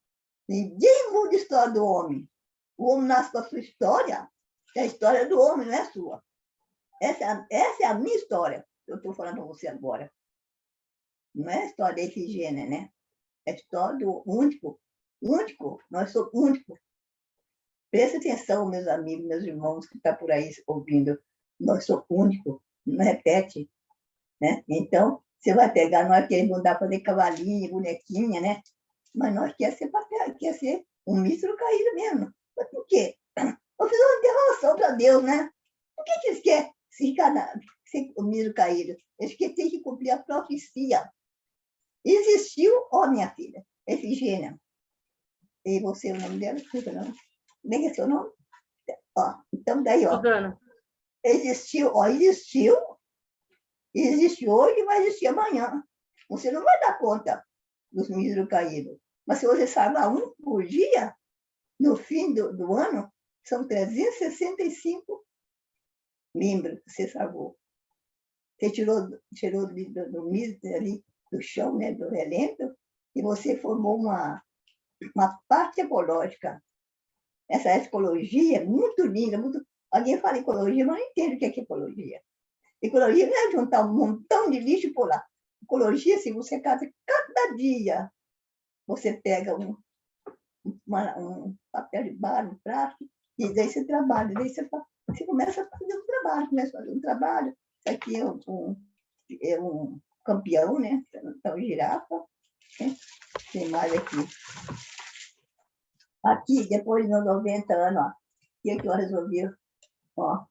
Ninguém muda a história do homem. O homem nasce com a sua história. É a história do homem, não é a sua. Essa é a minha história. Eu estou falando para você agora. Não é a história da Efigênia, né? É a história do único. Nós somos únicos. Presta atenção, meus amigos, meus irmãos que estão por aí ouvindo. Nós somos únicos. Não repete. Né? Então, você vai pegar, nós queremos mudar para fazer cavalinho, bonequinha, né? Mas nós queremos ser papel, quer ser um mísero caído mesmo. Mas por quê? Eu fiz uma interrogação para Deus, né? Por que eles querem ser o mísero caído? Eles têm que cumprir a profecia. Existiu, ó, minha filha, Efigênia. E você, o nome dela? Não. Nem é seu nome? Ó, então, daí, ó. Existiu existe hoje e vai existir amanhã. Você não vai dar conta dos míseros caídos. Mas se você salvar um por dia, no fim do ano, são 365 membros que você salvou. Você tirou do mísero ali, do chão, né, do relento, e você formou uma parte ecológica. Essa ecologia é muito linda. Alguém fala ecologia, mas não entende o que é ecologia. Ecologia não é juntar um montão de lixo por lá. Ecologia, se você cada dia você pega um papel de barro, um plástico, e daí você trabalha, daí você começa a fazer um trabalho, Isso aqui é um campeão, né? Então, girafa. Né? Tem mais aqui. Aqui, depois de 90 anos, ó, o que eu resolvi? Ó,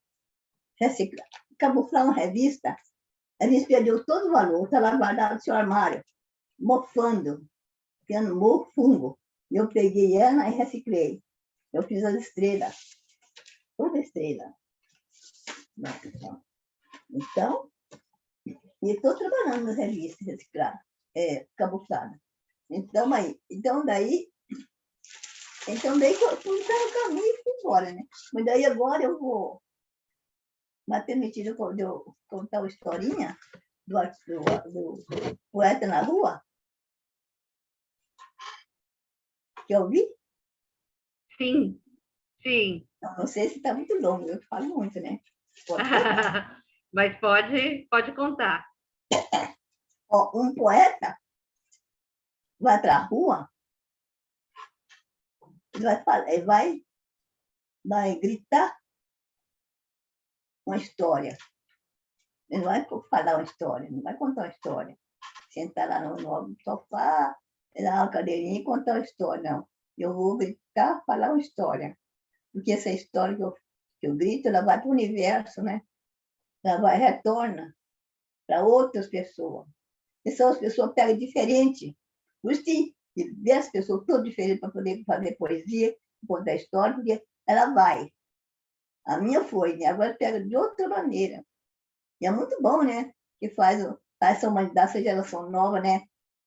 reciclar. Camuflar uma revista. A revista perdeu todo o valor, está lá guardado no seu armário, mofando, criando mofo, fungo. Eu peguei ela e reciclei. Eu fiz as estrelas. Toda estrela. Então, e estou trabalhando nas revistas recicladas, camufladas. Então, daí que eu fui para o caminho e fui embora, né? Mas daí agora eu vou... Mas permitido eu contar uma historinha do poeta na rua? Quer ouvir? Sim. Não sei se está muito longo, eu falo muito, né? Pode contar. Mas pode contar. Ó, um poeta vai para a rua, ele vai gritar uma história. Ele não vai falar uma história, não vai contar uma história. Sentar lá no sofá, dar uma cadeirinha e contar uma história, não. Eu vou gritar, falar uma história. Porque essa história que eu grito, ela vai para o universo, né? Ela retorna para outras pessoas. E são as pessoas pegam diferente. Por isso que ver as pessoas todas diferentes para poder fazer poesia, contar história, porque ela vai. A minha foi, né? Agora pega de outra maneira. E é muito bom, né? Que faz essa humanidade, essa geração nova, né?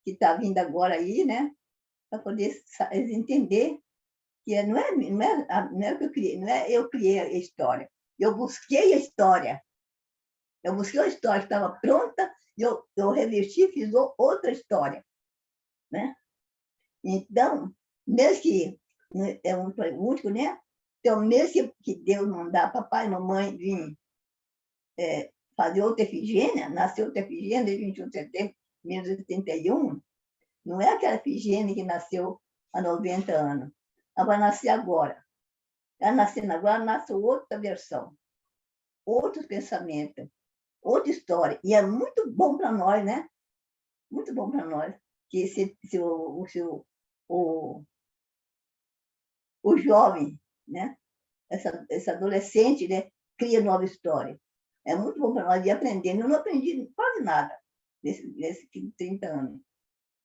Que está vindo agora aí, né? Para poder eles entender que não é que eu criei, não é eu criei a história. Eu busquei a história. Eu busquei a história que estava pronta e eu reverti e fiz outra história, né? Então, mesmo que é um único, né? Então, mesmo que Deus mandar papai e mamãe vir fazer outra Efigênia, nasceu outra Efigênia em 21 de setembro de 1971, não é aquela Efigênia que nasceu há 90 anos. Ela vai nascer agora. Ela nascendo agora, nasce outra versão, outros pensamentos, outra história. E é muito bom para nós, né? Muito bom para nós. Que o jovem, né? Esse adolescente, né? Cria nova história. É muito bom para nós ir aprendendo. Eu não aprendi quase nada nesses 30 anos.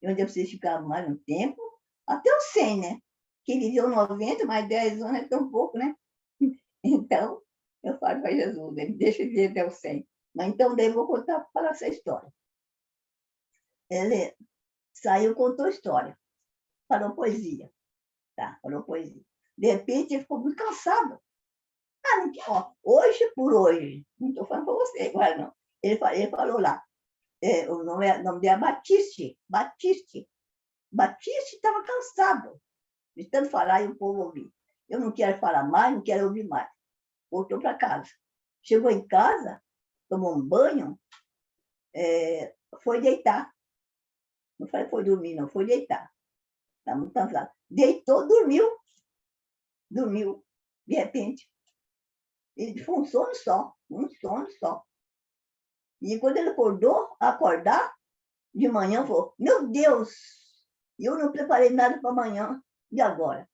Eu ainda preciso ficar mais um tempo, até os 100, né? Quem viveu 90, mais 10 anos é tão pouco, né? Então, eu falo para Jesus, ele deixa eu viver até os 100. Mas então, daí eu vou falar essa história. Ele saiu, contou história, falou poesia. Tá, falou poesia. De repente, ele ficou muito cansado. Não, ó, hoje por hoje, não estou falando para você agora, não. Ele falou lá, o nome dele é Batiste. Batiste estava cansado de tanto falar e o povo ouvir. Eu não quero falar mais, não quero ouvir mais. Voltou para casa. Chegou em casa, tomou um banho, foi deitar. Não foi dormir, não, foi deitar. Estava muito cansado. Deitou, dormiu. Dormiu. De repente, ele foi um sono só. E quando ele acordar, de manhã, falou, meu Deus, eu não preparei nada para amanhã e agora.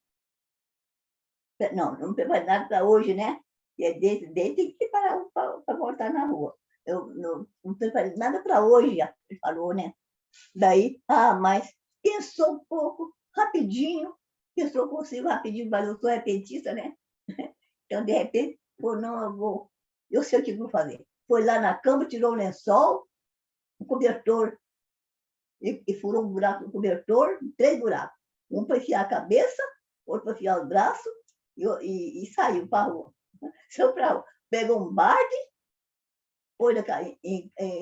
Não preparei nada para hoje, né? E desde tem que preparar para voltar na rua. Eu não preparei nada para hoje, ele falou, né? Daí, mas pensou um pouco, rapidinho, pensou consigo rapidinho, mas eu sou repentista, né? Então, de repente, falou, não, eu sei o que vou fazer. Foi lá na cama, tirou o lençol, o cobertor, e furou um buraco no cobertor, 3 buracos. Um para enfiar a cabeça, outro para enfiar os braços, e saiu para a rua. Saiu para a rua. Pegou um barde,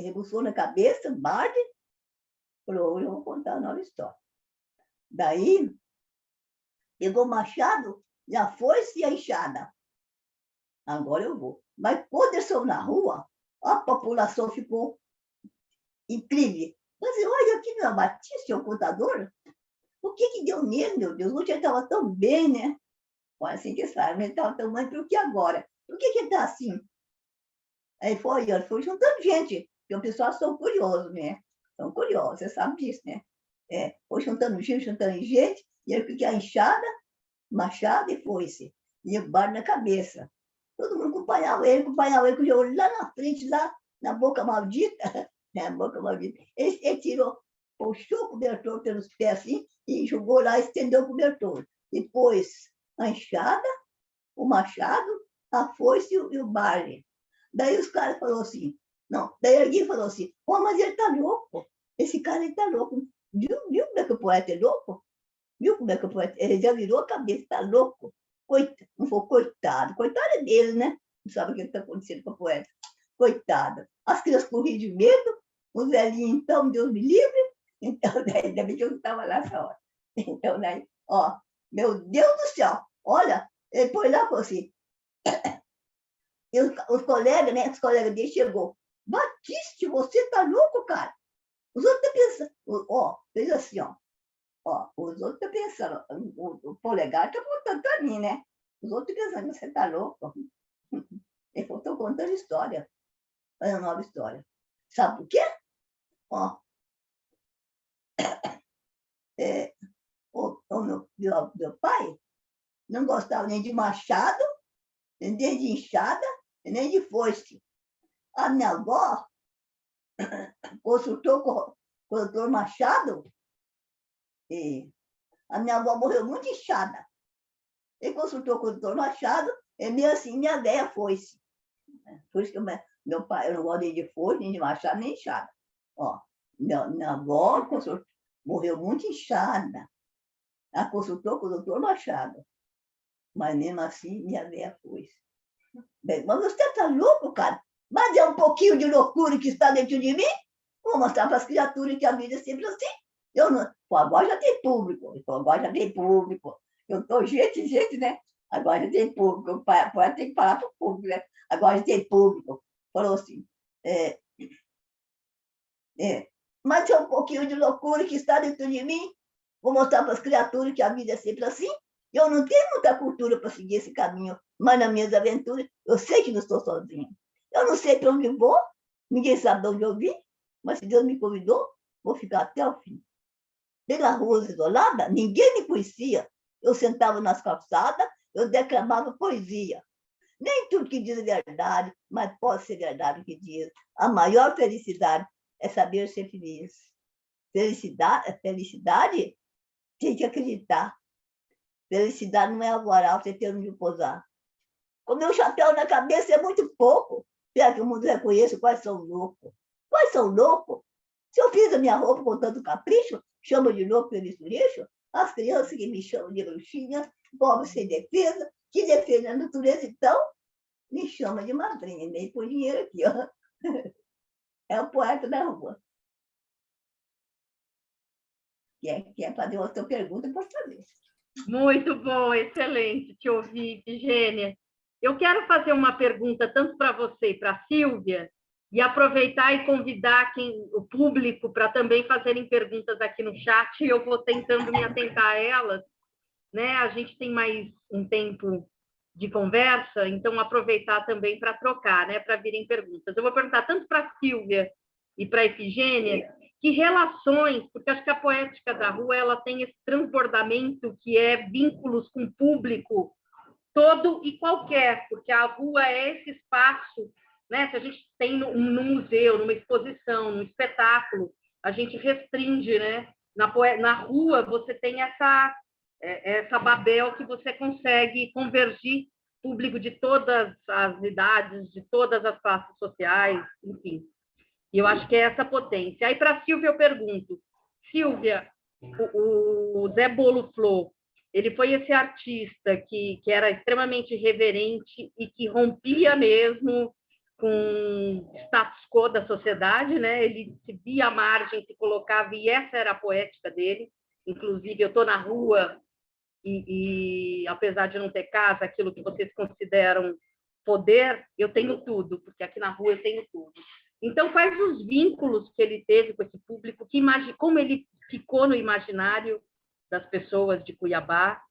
rebuçou na cabeça, um barde, falou, hoje eu vou contar a nova história. Daí, pegou o machado, e a foice e a enxada. Agora eu vou. Mas quando eu sou na rua, a população ficou incrível. Mas olha aqui, meu Batista, o contador, o que deu nele, meu Deus? Hoje ele estava tão bem, né? Olha assim que sabe, ele estava tão bem, por que agora? Por que ele está assim? Aí foi juntando gente, porque o pessoal são curiosos, né? São curiosos, você sabe disso, né? Foi juntando gente, e ele fica a enxada, machado e foice. E o barco na cabeça. Todo mundo acompanhava ele, com o olho lá na frente, lá na boca maldita. Na boca maldita. Ele tirou, puxou o cobertor pelos pés assim, e jogou lá, estendeu o cobertor. Depois, a enxada, o machado, a foice e o barle. Daí os caras falaram assim, daí alguém falou assim, mas ele está louco, esse cara está louco. Viu como é que o poeta é louco? Viu como é que o poeta, ele já virou a cabeça, está louco. Não foi coitado é dele, né? Não sabe o que está acontecendo com o poeta. Coitado. As crianças corriam de medo, os velhinhos, então, Deus me livre. Então, ainda bem que eu não estava lá essa hora. Então, daí, meu Deus do céu, olha, ele foi lá e falou assim, E os colegas, né? Os colegas dele chegou. Batiste, você tá louco, cara? Os outros estão pensando, ó, fez assim, ó. Ó, os outros estão pensando, o polegar está contando para mim, né? Os outros estão pensando, você tá louco? Ele falou, estou contando história. É uma nova história. Sabe por quê? Ó, o meu pai não gostava nem de machado, nem de enxada, nem de foice. A minha avó consultou com o doutor Machado e a minha avó morreu muito inchada. Ele consultou com o doutor Machado e meio assim minha véia foice. Por isso que meu pai, eu não gosto nem de foice, nem de machado, nem inchada. Ó, minha avó morreu muito inchada. Ela consultou com o doutor Machado. Mas mesmo assim, minha véia foice. Bem, mas você está louco, cara? Mas é um pouquinho de loucura que está dentro de mim. Vou mostrar para as criaturas que a vida é sempre assim. Eu não... Pô, agora já tem público. Agora já tem público. Eu estou gente, né? Agora já tem público. O poeta tem que falar para o público, né? Agora já tem público. Falou assim. Mas é um pouquinho de loucura que está dentro de mim. Vou mostrar para as criaturas que a vida é sempre assim. Eu não tenho muita cultura para seguir esse caminho, mas nas minhas aventuras, eu sei que não estou sozinha. Eu não sei para onde vou, ninguém sabe de onde eu vim, mas se Deus me convidou, vou ficar até o fim. Pela rua isolada, ninguém me conhecia. Eu sentava nas calçadas, eu declamava poesia. Nem tudo que diz é verdade, mas pode ser verdade o que diz. A maior felicidade é saber ser feliz. Felicidade tem que acreditar. Felicidade não é alvorar, você ter onde pousar. Com meu chapéu na cabeça é muito pouco. Para que o mundo reconheça quais são loucos. Quais são loucos? Se eu fiz a minha roupa com tanto capricho, chamo de louco pelo lixo, as crianças que me chamam de bruxinha, pobre sem defesa, que defende a natureza, então, me chama de madrinha, nem por dinheiro aqui, ó. É o poeta da rua. Quer fazer outra pergunta, pode fazer. Muito bom, excelente te ouvir, Ifigênia. Eu quero fazer uma pergunta tanto para você e para a Sílvia, e aproveitar e convidar o público para também fazerem perguntas aqui no chat, e eu vou tentando me atentar a elas, né? A gente tem mais um tempo de conversa, então aproveitar também para trocar, né? Para virem perguntas. Eu vou perguntar tanto para a Sílvia e para a Ifigênia, que relações, porque acho que a poética da rua ela tem esse transbordamento que é vínculos com o público todo e qualquer, porque a rua é esse espaço, né? Se a gente tem num museu, numa exposição, num espetáculo, a gente restringe, né? Na rua você tem essa Babel que você consegue convergir público de todas as idades, de todas as classes sociais, enfim. E eu acho que é essa potência. Aí, para a Sílvia, eu pergunto. Sílvia, o Zé Bolo Flor, ele foi esse artista que era extremamente reverente e que rompia mesmo com o status quo da sociedade, né? Ele se via à margem, se colocava, e essa era a poética dele. Inclusive, eu estou na rua e, apesar de não ter casa, aquilo que vocês consideram poder, eu tenho tudo, porque aqui na rua eu tenho tudo. Então, quais os vínculos que ele teve com esse público, como ele ficou no imaginário das pessoas de Cuiabá,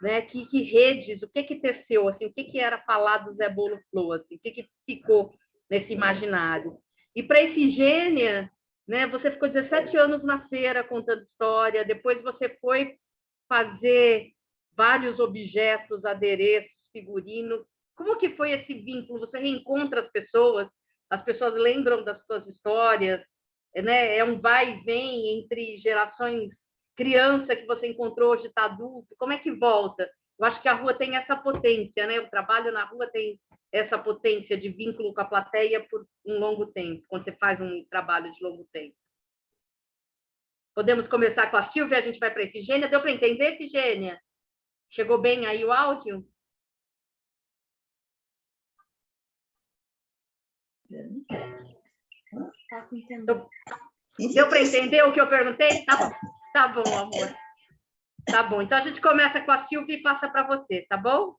né? Que redes, o que teceu, assim, o que era falar do Zé Bolo Flor, assim, o que ficou nesse imaginário. E para Ifigênia, né? Você ficou 17 anos na feira contando história, depois você foi fazer vários objetos, adereços, figurinos. Como que foi esse vínculo? Você reencontra as pessoas lembram das suas histórias, né? É um vai e vem entre gerações, criança que você encontrou, hoje está adulto, como é que volta? Eu acho que a rua tem essa potência, né? O trabalho na rua tem essa potência de vínculo com a plateia por um longo tempo, quando você faz um trabalho de longo tempo. Podemos começar com a Sílvia, a gente vai para a Ifigênia. Deu para entender, Ifigênia? Chegou bem aí o áudio? Deu para entender o que eu perguntei? Tá bom, amor. Tá bom. Então, a gente começa com a Sílvia e passa para você, tá bom?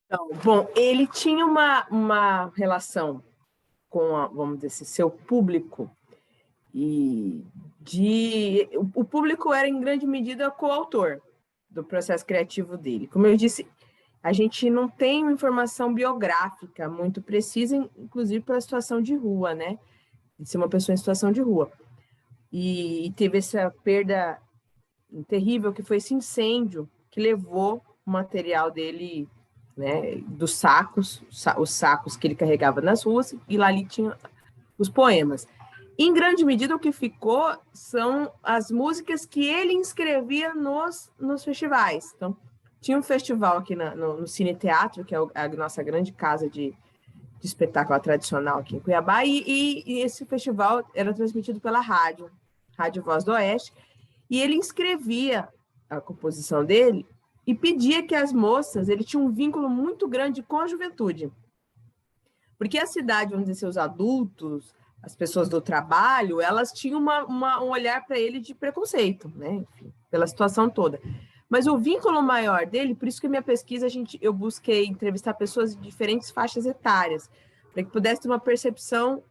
Então, bom, ele tinha uma relação com, vamos dizer assim, seu público, e o público era, em grande medida, coautor do processo criativo dele. Como eu disse, a gente não tem uma informação biográfica muito precisa, inclusive para a situação de rua, né? De ser uma pessoa em situação de rua. E teve essa perda terrível, que foi esse incêndio que levou o material dele, né, dos sacos, os sacos que ele carregava nas ruas, e lá ali tinha os poemas. Em grande medida, o que ficou são as músicas que ele inscrevia nos festivais. Então, tinha um festival aqui no Cine Teatro, que é a nossa grande casa de espetáculo tradicional aqui em Cuiabá, e esse festival era transmitido pela Rádio Voz do Oeste, e ele inscrevia a composição dele e pedia que as moças, ele tinha um vínculo muito grande com a juventude. Porque a cidade, vamos dizer, os adultos, as pessoas do trabalho, elas tinham um olhar para ele de preconceito, né? Enfim, pela situação toda. Mas o vínculo maior dele, por isso que a minha pesquisa, eu busquei entrevistar pessoas de diferentes faixas etárias, para que pudesse ter uma percepção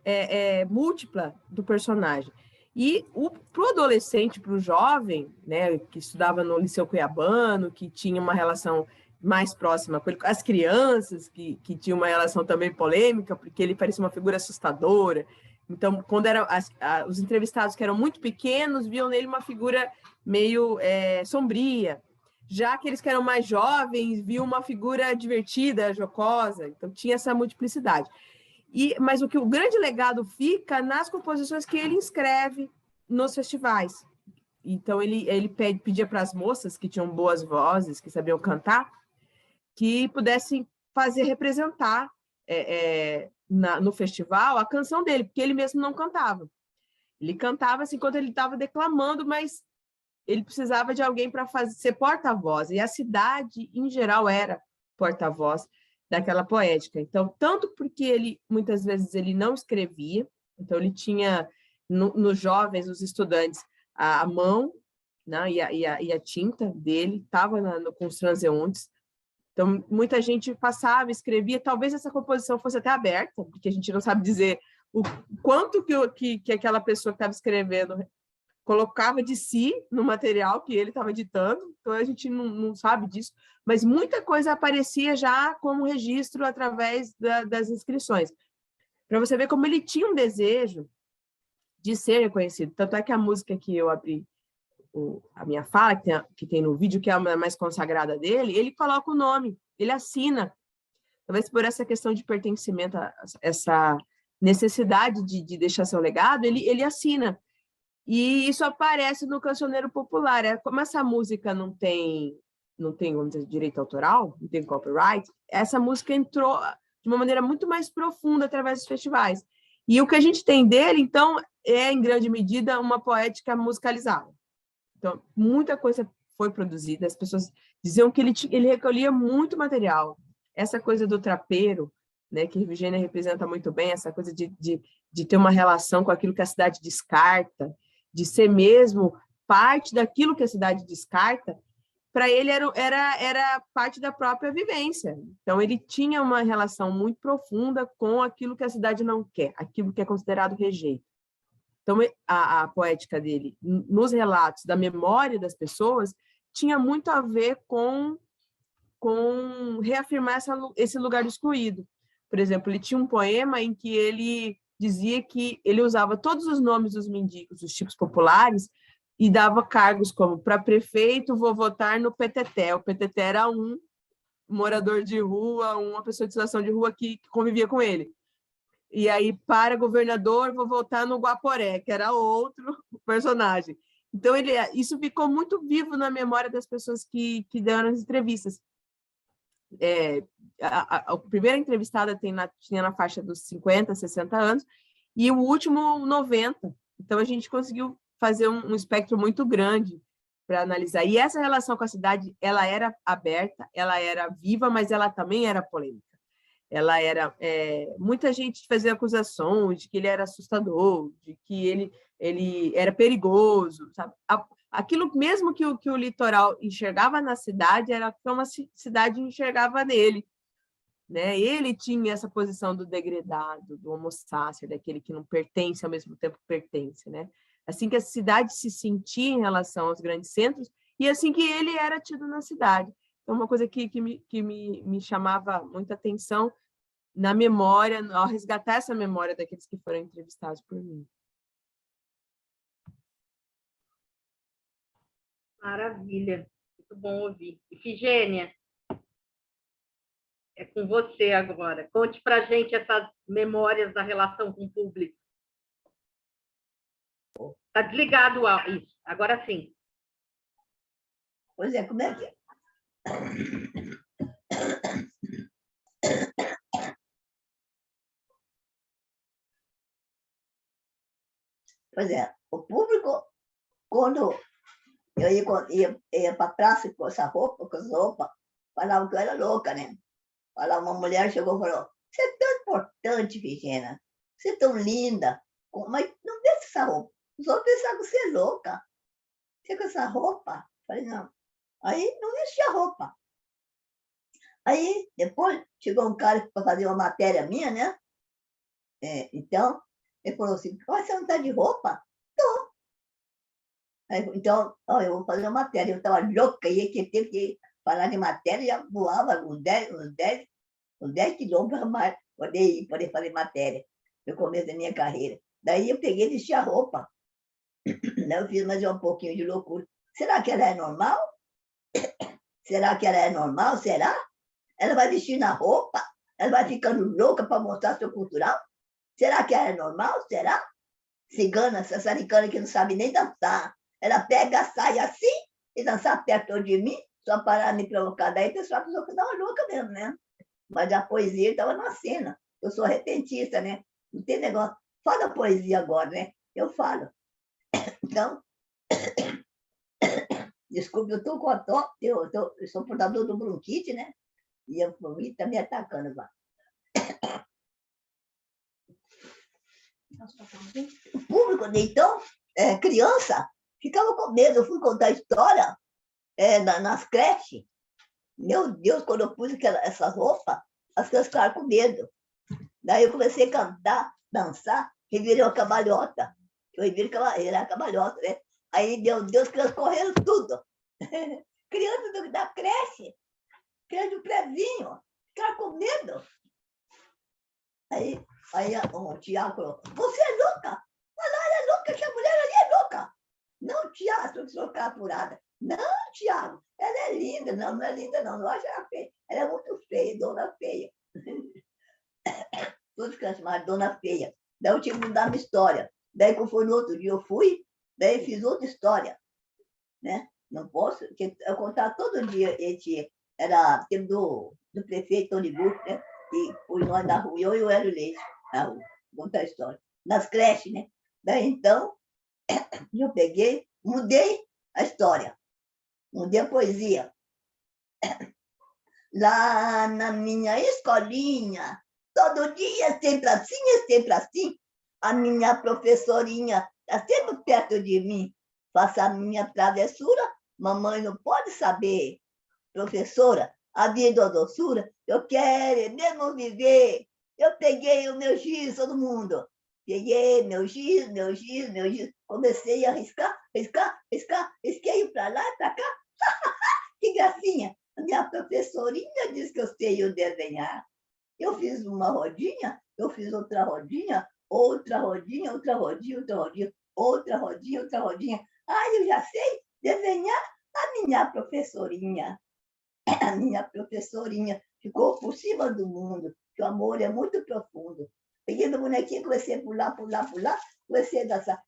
múltipla do personagem. E para o adolescente, para o jovem, né, que estudava no Liceu Cuiabano, que tinha uma relação mais próxima com ele, as crianças, que tinham uma relação também polêmica, porque ele parecia uma figura assustadora. Então, quando os entrevistados que eram muito pequenos, viam nele uma figura meio sombria. Já aqueles que eram mais jovens, viam uma figura divertida, jocosa. Então, tinha essa multiplicidade. Mas o grande legado fica nas composições que ele inscreve nos festivais. Então, ele pedia para as moças que tinham boas vozes, que sabiam cantar, que pudessem representar no festival a canção dele, porque ele mesmo não cantava. Ele cantava assim, enquanto ele estava declamando, mas ele precisava de alguém para ser porta-voz, e a cidade, em geral, era porta-voz daquela poética. Então, tanto porque muitas vezes ele não escrevia, então ele tinha nos jovens, os estudantes, a mão, né, e a tinta dele estava com os transeuntes. Então, muita gente passava, escrevia, talvez essa composição fosse até aberta, porque a gente não sabe dizer o quanto que aquela pessoa que estava escrevendo colocava de si no material que ele estava editando, então a gente não sabe disso, mas muita coisa aparecia já como registro através das inscrições. Para você ver como ele tinha um desejo de ser reconhecido. Tanto é que a música que eu abri a minha fala, que tem no vídeo, que é a mais consagrada dele, ele coloca o nome, ele assina. Talvez por essa questão de pertencimento, essa necessidade de deixar seu legado, ele assina. E isso aparece no Cancioneiro Popular. Como essa música não tem, vamos dizer, direito autoral, não tem copyright, essa música entrou de uma maneira muito mais profunda através dos festivais. E o que a gente tem dele, então, é, em grande medida, uma poética musicalizada. Então, muita coisa foi produzida, as pessoas diziam que ele recolhia muito material. Essa coisa do trapeiro, né, que a Virgínia representa muito bem, essa coisa de ter uma relação com aquilo que a cidade descarta, de ser mesmo parte daquilo que a cidade descarta, para ele era parte da própria vivência. Então, ele tinha uma relação muito profunda com aquilo que a cidade não quer, aquilo que é considerado rejeito. Então, a poética dele, nos relatos da memória das pessoas, tinha muito a ver com reafirmar esse lugar excluído. Por exemplo, ele tinha um poema em que ele dizia que ele usava todos os nomes dos mendigos, dos tipos populares, e dava cargos como: para prefeito, vou votar no PTT. O PTT era um morador de rua, uma pessoa de situação de rua que convivia com ele. E aí, para governador, vou votar no Guaporé, que era outro personagem. Então, isso ficou muito vivo na memória das pessoas que deram as entrevistas. A primeira entrevistada tinha na faixa dos 50, 60 anos, e o último, 90. Então, a gente conseguiu fazer um espectro muito grande para analisar. E essa relação com a cidade, ela era aberta, ela era viva, mas ela também era polêmica. Ela era... muita gente fazia acusações de que ele era assustador, de que ele era perigoso, sabe? Aquilo mesmo que o litoral enxergava na cidade era como a cidade enxergava nele. né? Ele tinha essa posição do degradado, do homo sacer, daquele que não pertence, ao mesmo tempo pertence, né? Assim que a cidade se sentia em relação aos grandes centros, e assim que ele era tido na cidade. Então, uma coisa que me chamava muita atenção na memória, ao resgatar essa memória daqueles que foram entrevistados por mim. Maravilha, muito bom ouvir. Ifigênia, é com você agora. Conte para a gente essas memórias da relação com o público. Está desligado isso, agora sim. Pois é, como é que é? Pois é, o público, quando eu ia para a praça com essa roupa, com as roupas, falavam que eu era louca, né? Falava, uma mulher chegou e falou, você é tão importante, Virginia, você é tão linda, mas não deixa essa roupa. Os outros pensavam que você é louca. Você com essa roupa? Falei, não. Aí não vestia a roupa. Aí, depois, chegou um cara para fazer uma matéria minha, né? Então, ele falou assim, você não está de roupa? Não. Então, ó, eu vou fazer uma matéria. Eu estava louca, ia que ter que falar de matéria, e já voava uns 10 quilômetros a mais para poder fazer matéria no começo da minha carreira. Daí eu peguei e vesti a roupa. Daí eu fiz mais um pouquinho de loucura. Será que ela é normal? Será que ela é normal? Será? Ela vai vestir na roupa? Ela vai ficando louca para mostrar seu cultural? Será que ela é normal? Será? Cigana, sassaricana que não sabe nem dançar. Ela pega a saia assim e dançar perto de mim, só para me provocar. Daí o pessoal pensou que eu estava louca mesmo, né? Mas a poesia estava na cena. Eu sou repentista, né? Não tem negócio. Fala poesia agora, né? Eu falo. Então, desculpe, eu estou com a tosse, eu sou portador do bronquite, né? E a bronquite está me atacando lá. O público, então, criança, ficava com medo. Eu fui contar história nas creches. Meu Deus, quando eu pus essas roupas, as crianças ficaram com medo. Daí eu comecei a cantar, dançar, revirei a cabalhota. Eu revirei a cabalhota, né? Aí, meu Deus, as crianças correram tudo. Crianças da creche, criança do prézinho, ficaram com medo. Aí o Tiago falou, você é louca? Ela é louca, que a mulher ali é louca. Não, Tiago, a professora ficava apurada. Não, Tiago, ela é linda. Não, não é linda, não. Não acho ela feia. Ela é muito feia, dona feia. Todos ficam chamados dona feia. Daí eu tive que mudar minha história. Daí, quando foi no outro dia, eu fui, daí fiz outra história. Né? Não posso, porque eu contava todo dia. Era tempo do prefeito Tony Burke, né? E pus nós na rua, eu e o Hélio Leite, na rua, contar a história. Nas creches, né? Daí, então, eu peguei, mudei a história, mudei a poesia. Lá na minha escolinha, todo dia, sempre assim, a minha professorinha está sempre perto de mim. Faça a minha travessura, mamãe não pode saber. Professora, a vida ou doçura, eu quero mesmo viver. Eu peguei o meu giz, todo mundo. Peguei meu giz. Comecei a riscar, risquei para lá e para cá. Que gracinha! A minha professorinha disse que eu sei desenhar. Eu fiz uma rodinha, eu fiz outra rodinha, outra rodinha. Ai, eu já sei desenhar. A minha professorinha ficou por cima do mundo, que o amor é muito profundo. Peguei meu bonequinho, comecei a pular, comecei a dançar.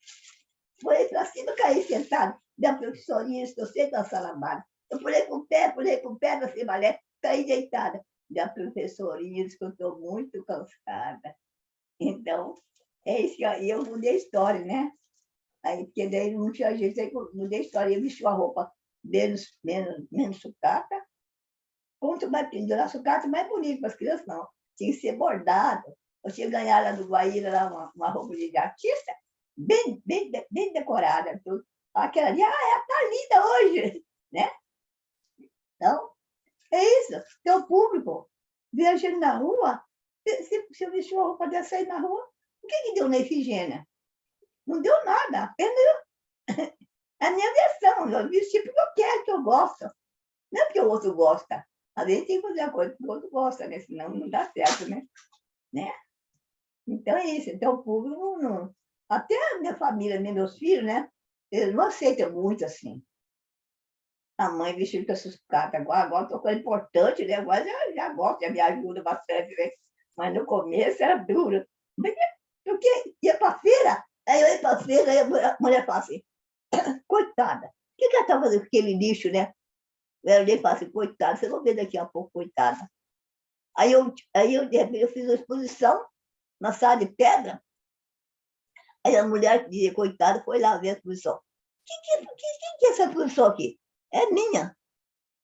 Foi para cima, caí sentado. Minha professorinha, estou sempre dançar lambada. Eu pulei com o pé, dancei balé, caí deitada. Minha professorinha disse que eu estou muito cansada. Então, é isso aí, eu mudei a história, né? Aí, porque daí não tinha jeito, aí eu mudei a história, eu vesti a roupa menos sucata. Quanto mais pendurar sucata, mais bonito para as crianças, não. Tinha que ser bordado. Eu tinha ganhado lá do Guaíra lá, uma roupa de artista, bem decorada. Tudo. Aquela ali, tá linda hoje, né? Então, é isso. Teu público vê a gente na rua, se eu vestir uma roupa dessa aí na rua, o que deu na Efigênia? Não deu nada, apenas a minha versão. Eu vesti porque eu quero, que eu gosto. Não é porque o outro gosta. Às vezes tem que fazer a coisa que o outro gosta, né? Senão não dá certo, né? Então é isso. Então o público não... Até a minha família, meus filhos, né? Eles não aceitam muito assim. A mãe vestiu com essas cartas. Agora estou com importante, né? Agora já gosto, já me ajuda bastante, né? Mas no começo era duro. Porque ia para a feira, aí eu ia para a feira, aí a mulher fala assim, coitada, o que ela está fazendo com aquele lixo, né? Eu olhei e falei assim, coitada, você vai ver daqui a pouco, coitada. Aí eu fiz uma exposição na sala de pedra. Aí a mulher dizia, coitada, foi lá ver a exposição. Que é essa exposição aqui? É minha.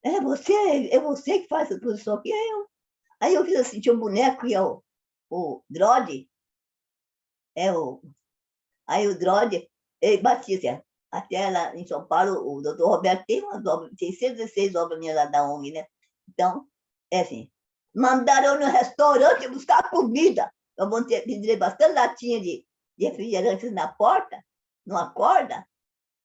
É você que faz essa exposição aqui? É eu. Aí eu fiz assim, tinha um boneco que é o Drode. Aí o Drode, ele batia assim, até lá em São Paulo, o doutor Roberto tem umas obras, tem 116 obras minhas lá da ONG, né? Então, é assim, mandaram no restaurante buscar comida. Eu pendurei bastante latinha de refrigerantes na porta, numa corda,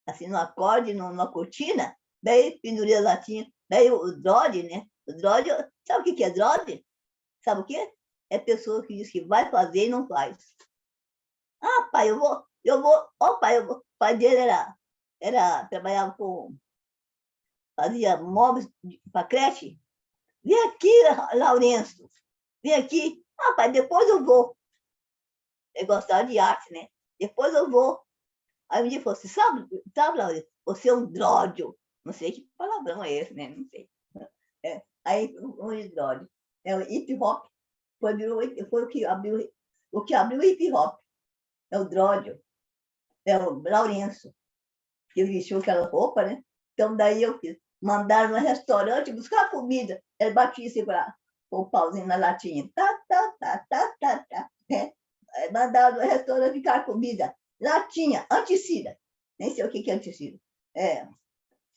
assim, numa corda, numa cortina. Daí pendurei a latinha. Daí o Drode, né? O Drode, sabe o que é Drode? Sabe o quê? É pessoa que diz que vai fazer e não faz. Ah, pai, eu vou. Ó, pai, eu vou. O pai dele trabalhava fazia móveis para creche. Vem aqui, Lourenço. Vem aqui. Ah, pai, depois eu vou. Ele gostava de arte, né? Depois eu vou. Aí um dia falou assim, sabe, Lourenço, você é um dródio. Não sei que palavrão é esse, né? Não sei. Aí, um dródio. É o hip hop. Foi o que abriu o hip hop. É o dródio. É o Lourenço. Que vestiu aquela roupa, né? Então, daí eu fiz. Mandaram no restaurante buscar comida. Ele batia assim para o pauzinho na latinha. Né? Mandaram no restaurante ficar comida. Latinha, anticida. Nem sei o que é anticida.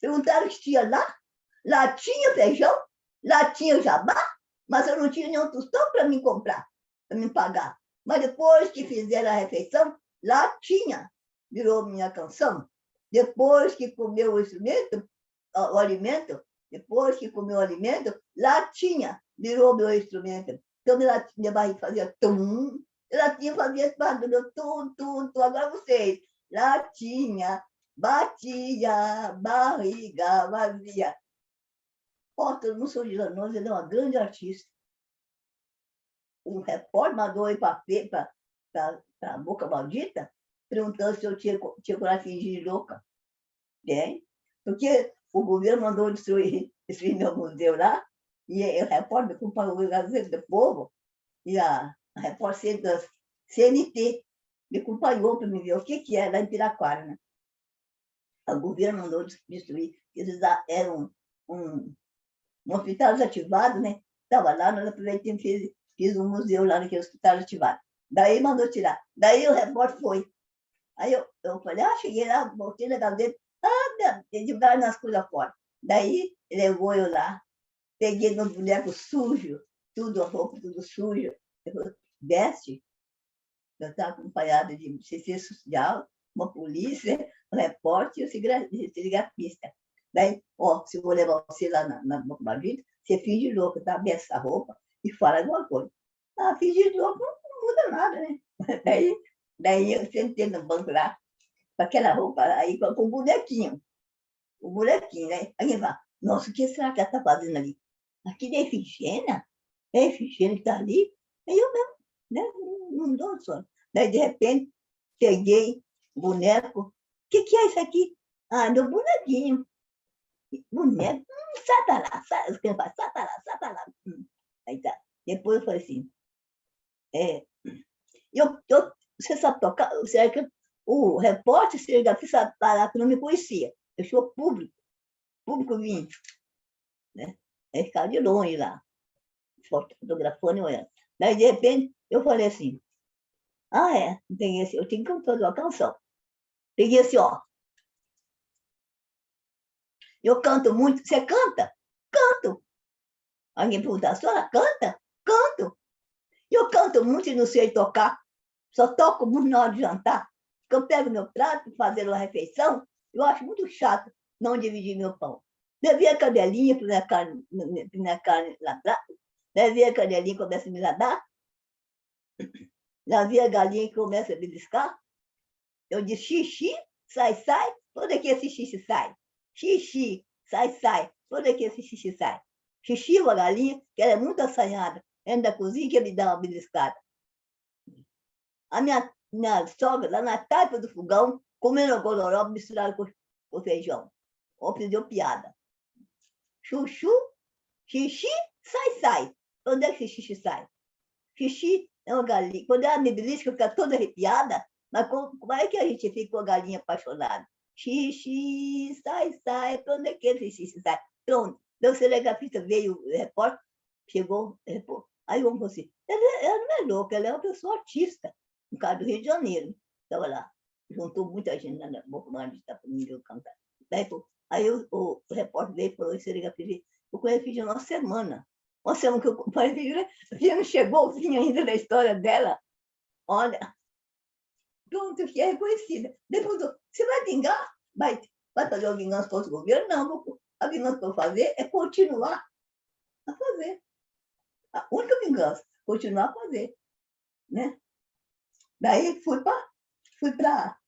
Perguntaram que tinha lá. Latinha feijão, latinha jabá, mas eu não tinha nenhum tostão para me comprar, para me pagar. Mas depois que fizeram a refeição, latinha virou minha canção. Depois que comeu o instrumento, o alimento, depois que comeu o alimento, latinha virou meu instrumento. Então, minha barriga fazia tum, latinha fazia barulho, tum, tum, tum. Agora vocês, latinha, batia, barriga vazia. Todo mundo sorriu, nós, ele é uma grande artista. Um repórter mandou ir para a Boca Maldita, perguntando se eu tinha coragem de fingir louca. Porque o governo mandou destruir meu museu lá, e o repórter acompanhou o Gazeta do Povo, e a repórter da CNT me acompanhou para me ver o que é lá em Piraquara, né? O governo mandou destruir. Eles eram um hospital desativado, né? Estava lá, nós aproveitamos e fiz um museu lá naquele hospital desativado. Daí mandou tirar. Daí o repórter foi. Aí eu falei, cheguei lá, voltei na Gazeta, divulgaram nas coisas fora. Daí levou eu lá, peguei no boneco sujo, tudo, a roupa tudo sujo. Eu falei, veste. Eu estava acompanhada de assistência social, uma polícia, um repórter e o cinegrafista. Daí, se eu vou levar você lá na Boca Vida, você finge louco, tá? Veste essa roupa e fala alguma coisa. Fingir louco não muda nada, né? Daí eu sentei no banco lá, com aquela roupa aí, com o bonequinho. O bonequinho, né? Aí ele fala, nossa, o que será que ela está fazendo ali? Aqui é Efigênia? É Efigênia que está ali? Aí eu mesmo, né? Não dou sono. Daí, de repente, peguei o boneco. O que é isso aqui? Meu bonequinho. Boneco? Satanás. Satanás. Aí tá. Depois eu falei assim, você sabe tocar? O repórter cinegrafista que não me conhecia. Eu sou público vinha. Né? Aí ficava de longe lá, fotografando e olhando. Daí, de repente, eu falei assim, eu tenho que cantar uma canção. Peguei assim, eu canto muito. Você canta? Canto. Alguém perguntou, a senhora canta? canto. Eu canto muito e não sei tocar. Só toco muito na hora de jantar. Porque eu pego meu prato para fazer uma refeição, eu acho muito chato não dividir meu pão. Daí a cadelinha, para minha carne ladrar. Daí a cadelinha começa a me ladrar. Daí a galinha que começa a beliscar. Eu disse xixi, sai, sai. Onde é que esse xixi sai? Xixi, sai, sai. Onde é que esse xixi sai? Xixi, uma galinha, que ela é muito assanhada. Entra da cozinha que me dá uma beliscada. A minha sogra, lá na taipa do fogão, comendo gororó misturado com feijão. Aprendeu piada. Chuchu, xixi, sai, sai. Onde é que esse xixi sai? Xixi é uma galinha. Quando ela me belisca, fica toda arrepiada. Mas como é que a gente fica com a galinha apaixonada? Xixi, sai, sai. Onde é que esse xixi sai? Pronto. Meu cinegrafista veio, o repórter, chegou, repórter. Aí vamos assim, ela não é louca, ela é uma pessoa artista, no caso do Rio de Janeiro. Estava lá, juntou muita gente na boca de Itapemirim cantar. Aí o repórter veio e falou, eu conheci uma semana. Uma semana que eu conheci, não chegou o fim ainda da história dela. Olha, pronto, que é reconhecida. Depois, você vai vingar? Vai fazer uma vingança contra o governo? Não, a vingança que eu vou fazer é continuar a fazer. A única vingança, continuar a fazer. Né? Daí fui para...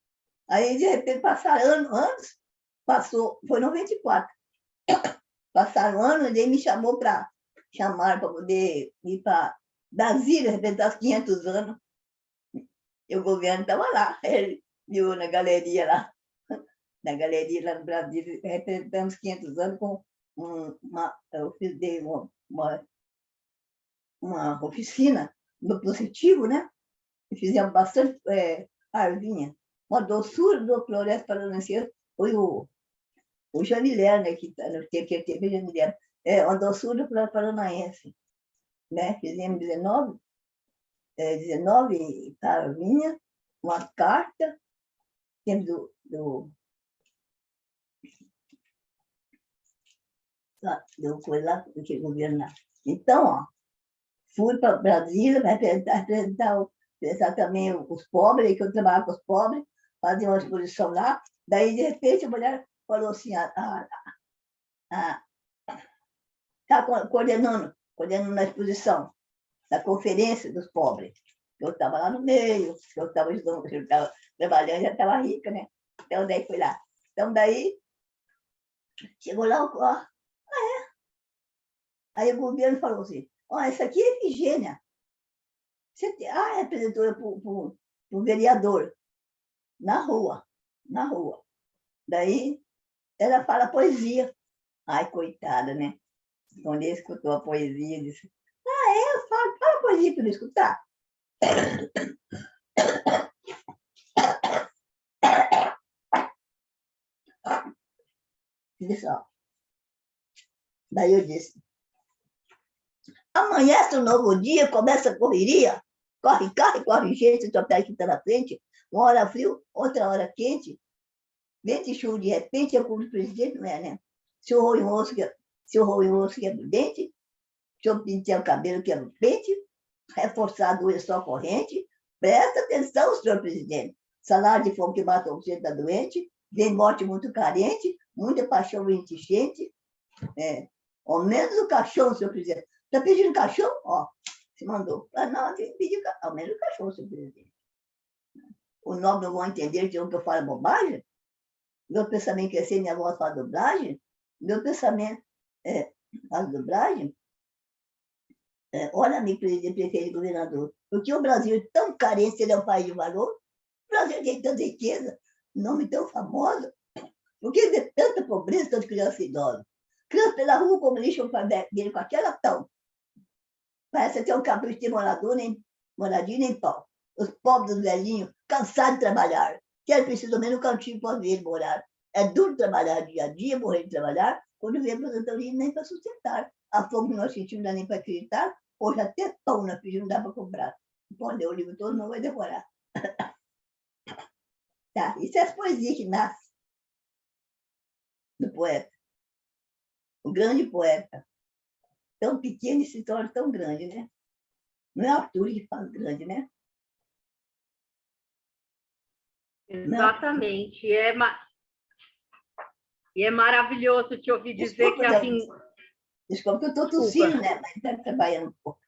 Aí, de repente, passaram anos, foi em 94. Passaram anos, ele me chamou para poder ir para Brasília, representar os 500 anos. E o governo estava lá, ele viu na galeria lá no Brasília, representamos 500 anos com eu fiz uma oficina no positivo, né? E fizemos bastante arvinha. Uma doçura do Floresta Paranaense foi o Jamilé, né? Que teve Jamilé. Uma doçura do Floresta Paranaense. Né? Fizemos 19 arvinha, uma carta, temos do coisa lá, que governa. Então, ó, fui para Brasília representar também os pobres, que eu trabalhava com os pobres, fazia uma exposição lá. Daí, de repente, a mulher falou assim, está coordenando a exposição da conferência dos pobres. Eu estava lá no meio, eu estava trabalhando, já estava rica, né? Então, daí fui lá. Então, daí, chegou lá, Aí o governo falou assim, essa aqui é Efigênia. É apresentou para o vereador, na rua. Daí, ela fala poesia. Ai, coitada, né? Quando ele escutou a poesia, disse, eu fala poesia para não escutar. Disse, daí eu disse, amanhece um novo dia, começa a correria, corre carro, corre gente, só pega que está na frente, uma hora frio, outra hora quente, vento e chuva de repente, é como o presidente, não é, né? Se o roio-osso quebra o dente, se eu pintar o cabelo quebra o pente, reforçado é só corrente, presta atenção, senhor presidente, salário de fome que mata o gente da doente, vem morte muito carente, muita paixão enchente, ao menos o caixão, senhor presidente. Está pedindo caixão? Se mandou. Não, tem que pedir ao menos o caixão, senhor presidente. O nobre não vão entender que eu falo bobagem? Meu pensamento crescer, minha voz fala dublagem? Meu pensamento faz dublagem? Olha, meu presidente, prefeito, governador, porque o Brasil é tão carente, ele é um país de valor, o Brasil tem tanta riqueza, nome tão famoso, porque vê tanta pobreza, tanta criança idosa. Criança pela rua como lixo dele com aquela tão. Parece ter um capricho de morador, nem moradia, nem pau. Os pobres, os velhinhos, cansados de trabalhar. Que eles precisam menos um cantinho para ver ele morar. É duro trabalhar dia a dia, morrer de trabalhar, quando vem a aposentadoria nem para sustentar. A fome que nós sentimos não dá nem para acreditar, hoje até pão na frente não dá para comprar. Pode ler o livro todo, não vai demorar. Tá, isso é as poesias que nascem do poeta. O grande poeta. Tão pequeno e se torna tão grande, né? Não é Arthur que faz grande, né? Exatamente. E é maravilhoso te ouvir dizer Desculpa, que desculpa que eu estou Desculpa. tossindo, né? Mas está trabalhando um pouco.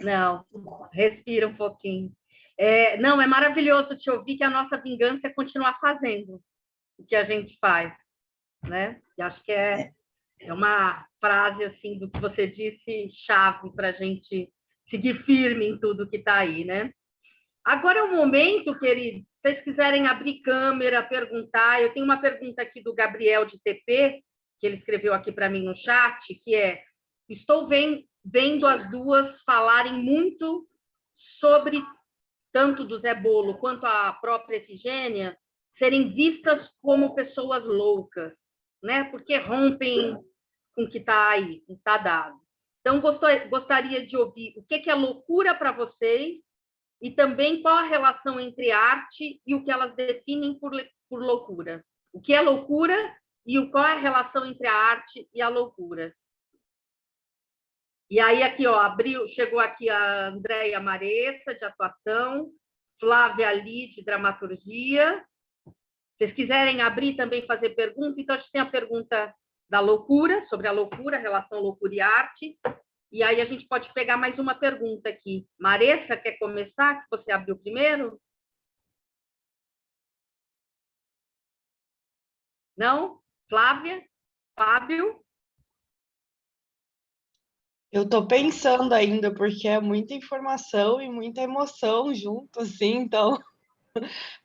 Não, respira um pouquinho. Não, é maravilhoso te ouvir que a nossa vingança é continuar fazendo o que a gente faz, né? E acho que é uma frase, assim, do que você disse, chave para a gente seguir firme em tudo que está aí, né? Agora é o momento, queridos, se vocês quiserem abrir câmera, perguntar. Eu tenho uma pergunta aqui do Gabriel de TP, que ele escreveu aqui para mim no chat, que é: estou vendo as duas falarem muito sobre, tanto do Zé Bolo quanto a própria Efigênia, serem vistas como pessoas loucas, né? Porque rompem com o que está aí, com o que está dado. Então, gostaria de ouvir o que é loucura para vocês e também qual a relação entre arte e o que elas definem por loucura. O que é loucura e qual é a relação entre a arte e a loucura. E aí, aqui, ó, chegou aqui a Andréia Maressa, de atuação, Flávia Ali, de dramaturgia. Se vocês quiserem abrir também, fazer pergunta, então a gente tem a pergunta da loucura, sobre a loucura, a relação loucura e arte. E aí a gente pode pegar mais uma pergunta aqui. Maressa, quer começar? Que você abriu primeiro? Não? Flávia? Fábio? Eu tô pensando ainda, porque é muita informação e muita emoção junto, assim, então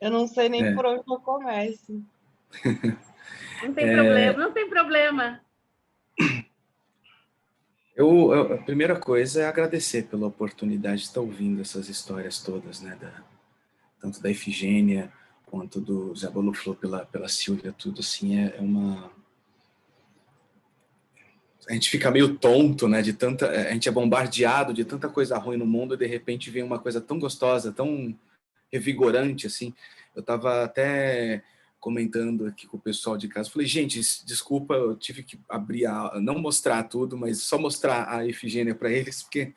eu não sei nem por onde eu começo. Não tem problema, não tem problema. A primeira coisa é agradecer pela oportunidade de estar ouvindo essas histórias todas, né? Tanto da Efigênia quanto do Zé Bolo Flor pela Sílvia, tudo assim, a gente fica meio tonto, né? A gente é bombardeado de tanta coisa ruim no mundo e de repente vem uma coisa tão gostosa, tão revigorante, assim. Eu estava até comentando aqui com o pessoal de casa, falei, gente, desculpa, eu tive que não mostrar tudo, mas só mostrar a Efigênia para eles, porque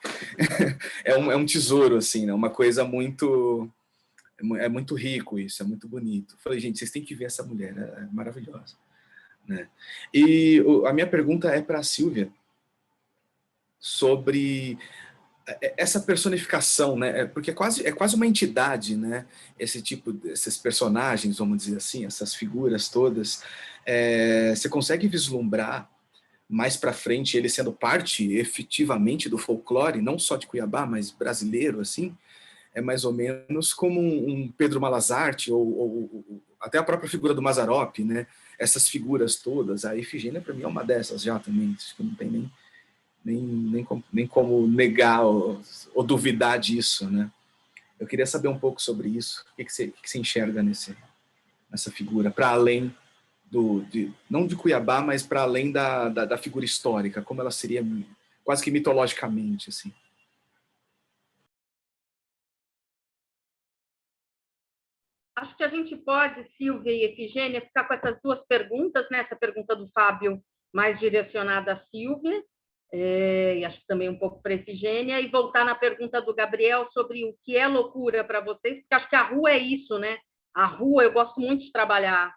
é um tesouro, assim, né? Uma coisa muito rico isso, é muito bonito. Falei, gente, vocês têm que ver essa mulher, é maravilhosa, né? E a minha pergunta é para a Sílvia sobre essa personificação, né? Porque é quase uma entidade, né? Esses personagens, vamos dizer assim, essas figuras todas. Você consegue vislumbrar mais para frente ele sendo parte efetivamente do folclore, não só de Cuiabá, mas brasileiro, assim? É mais ou menos como um Pedro Malazarte ou até a própria figura do Mazzaropi, né? Essas figuras todas. A Efigênia, para mim, é uma dessas já também. Acho que não tem nem como negar ou duvidar disso, né? Eu queria saber um pouco sobre isso. O que você enxerga nessa figura, para além não de Cuiabá, mas para além da figura histórica, como ela seria quase que mitologicamente, assim. Acho que a gente pode, Sílvia e Efigênia, ficar com essas duas perguntas, né? Essa pergunta do Fábio mais direcionada à Sílvia, e acho que também um pouco para a Efigênia, e voltar na pergunta do Gabriel sobre o que é loucura para vocês, porque acho que a rua é isso, né? A rua, eu gosto muito de trabalhar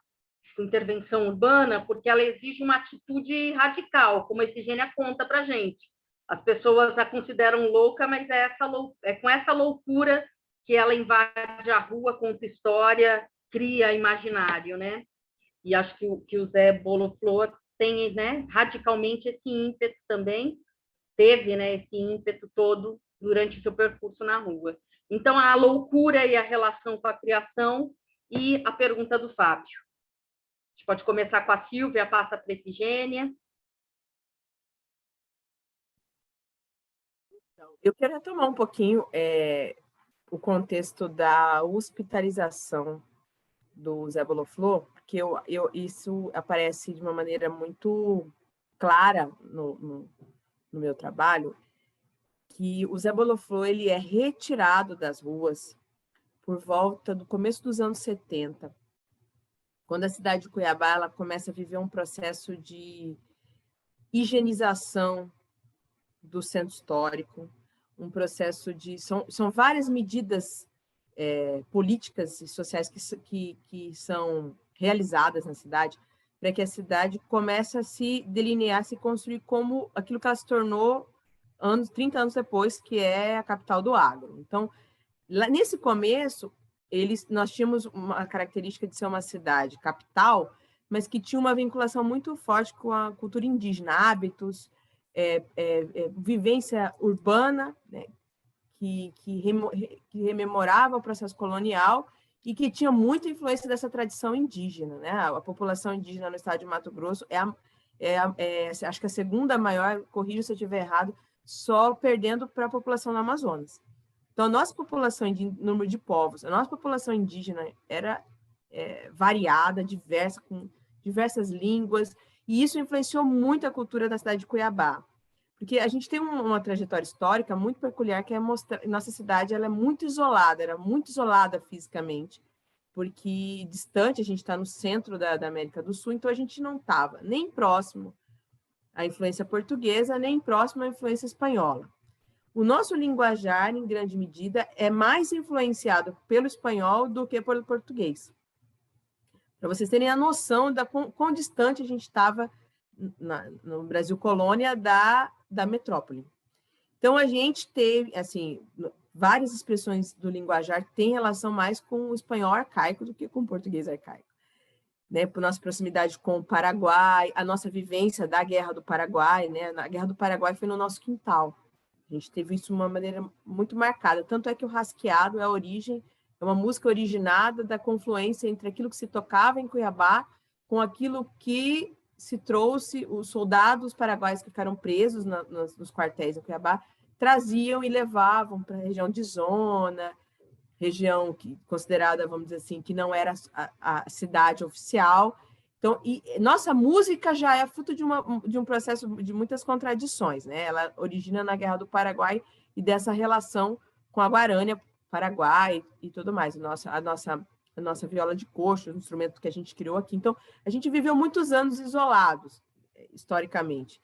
com intervenção urbana, porque ela exige uma atitude radical, como a Efigênia conta para a gente. As pessoas a consideram louca, mas é com essa loucura que ela invade a rua, conta história, cria imaginário, né? E acho que o Zé Bolo Flor tem, né, radicalmente esse ímpeto também, teve, né, esse ímpeto todo durante o seu percurso na rua. Então, a loucura e a relação com a criação e a pergunta do Fábio. A gente pode começar com a Sílvia, passa para a Efigênia. Eu quero retomar um pouquinho o contexto da hospitalização do Zé Bolo Flor, porque isso aparece de uma maneira muito clara no meu trabalho, que o Zé Bolo Flor ele é retirado das ruas por volta do começo dos anos 70, quando a cidade de Cuiabá ela começa a viver um processo de higienização do centro histórico, um processo de... São várias medidas políticas e sociais que são realizadas na cidade para que a cidade comece a se delinear, se construir como aquilo que ela se tornou 30 anos depois, que é a capital do agro. Então, lá, nesse começo, nós tínhamos uma característica de ser uma cidade capital, mas que tinha uma vinculação muito forte com a cultura indígena, hábitos, vivência urbana, né, que rememorava o processo colonial e que tinha muita influência dessa tradição indígena, né? A população indígena no estado de Mato Grosso acho que a segunda maior, corrija se eu estiver errado, só perdendo para a população do Amazonas. Então, a nossa população, número de povos, a nossa população indígena era variada, diversa, com diversas línguas, e isso influenciou muito a cultura da cidade de Cuiabá. Porque a gente tem uma trajetória histórica muito peculiar, que é mostrar nossa cidade ela é muito isolada, era muito isolada fisicamente, porque distante, a gente está no centro da América do Sul, então a gente não estava nem próximo à influência portuguesa, nem próximo à influência espanhola. O nosso linguajar, em grande medida, é mais influenciado pelo espanhol do que pelo português. Para vocês terem a noção da quão distante a gente estava no Brasil colônia da metrópole. Então, a gente teve, assim, várias expressões do linguajar têm relação mais com o espanhol arcaico do que com o português arcaico. Né? Por nossa proximidade com o Paraguai, a nossa vivência da Guerra do Paraguai, né? A Guerra do Paraguai foi no nosso quintal. A gente teve isso de uma maneira muito marcada. Tanto é que o Rasqueado é a origem, é uma música originada da confluência entre aquilo que se tocava em Cuiabá com aquilo que se trouxe, os soldados paraguaios que ficaram presos nos quartéis em Cuiabá, traziam e levavam para a região de Zona, região considerada, vamos dizer assim, que não era a cidade oficial. Então, nossa música já é fruto de um processo de muitas contradições, né? Ela origina na Guerra do Paraguai e dessa relação com a Guarânia, Paraguai e tudo mais. A nossa viola de coxo, o instrumento que a gente criou aqui. Então, a gente viveu muitos anos isolados, historicamente.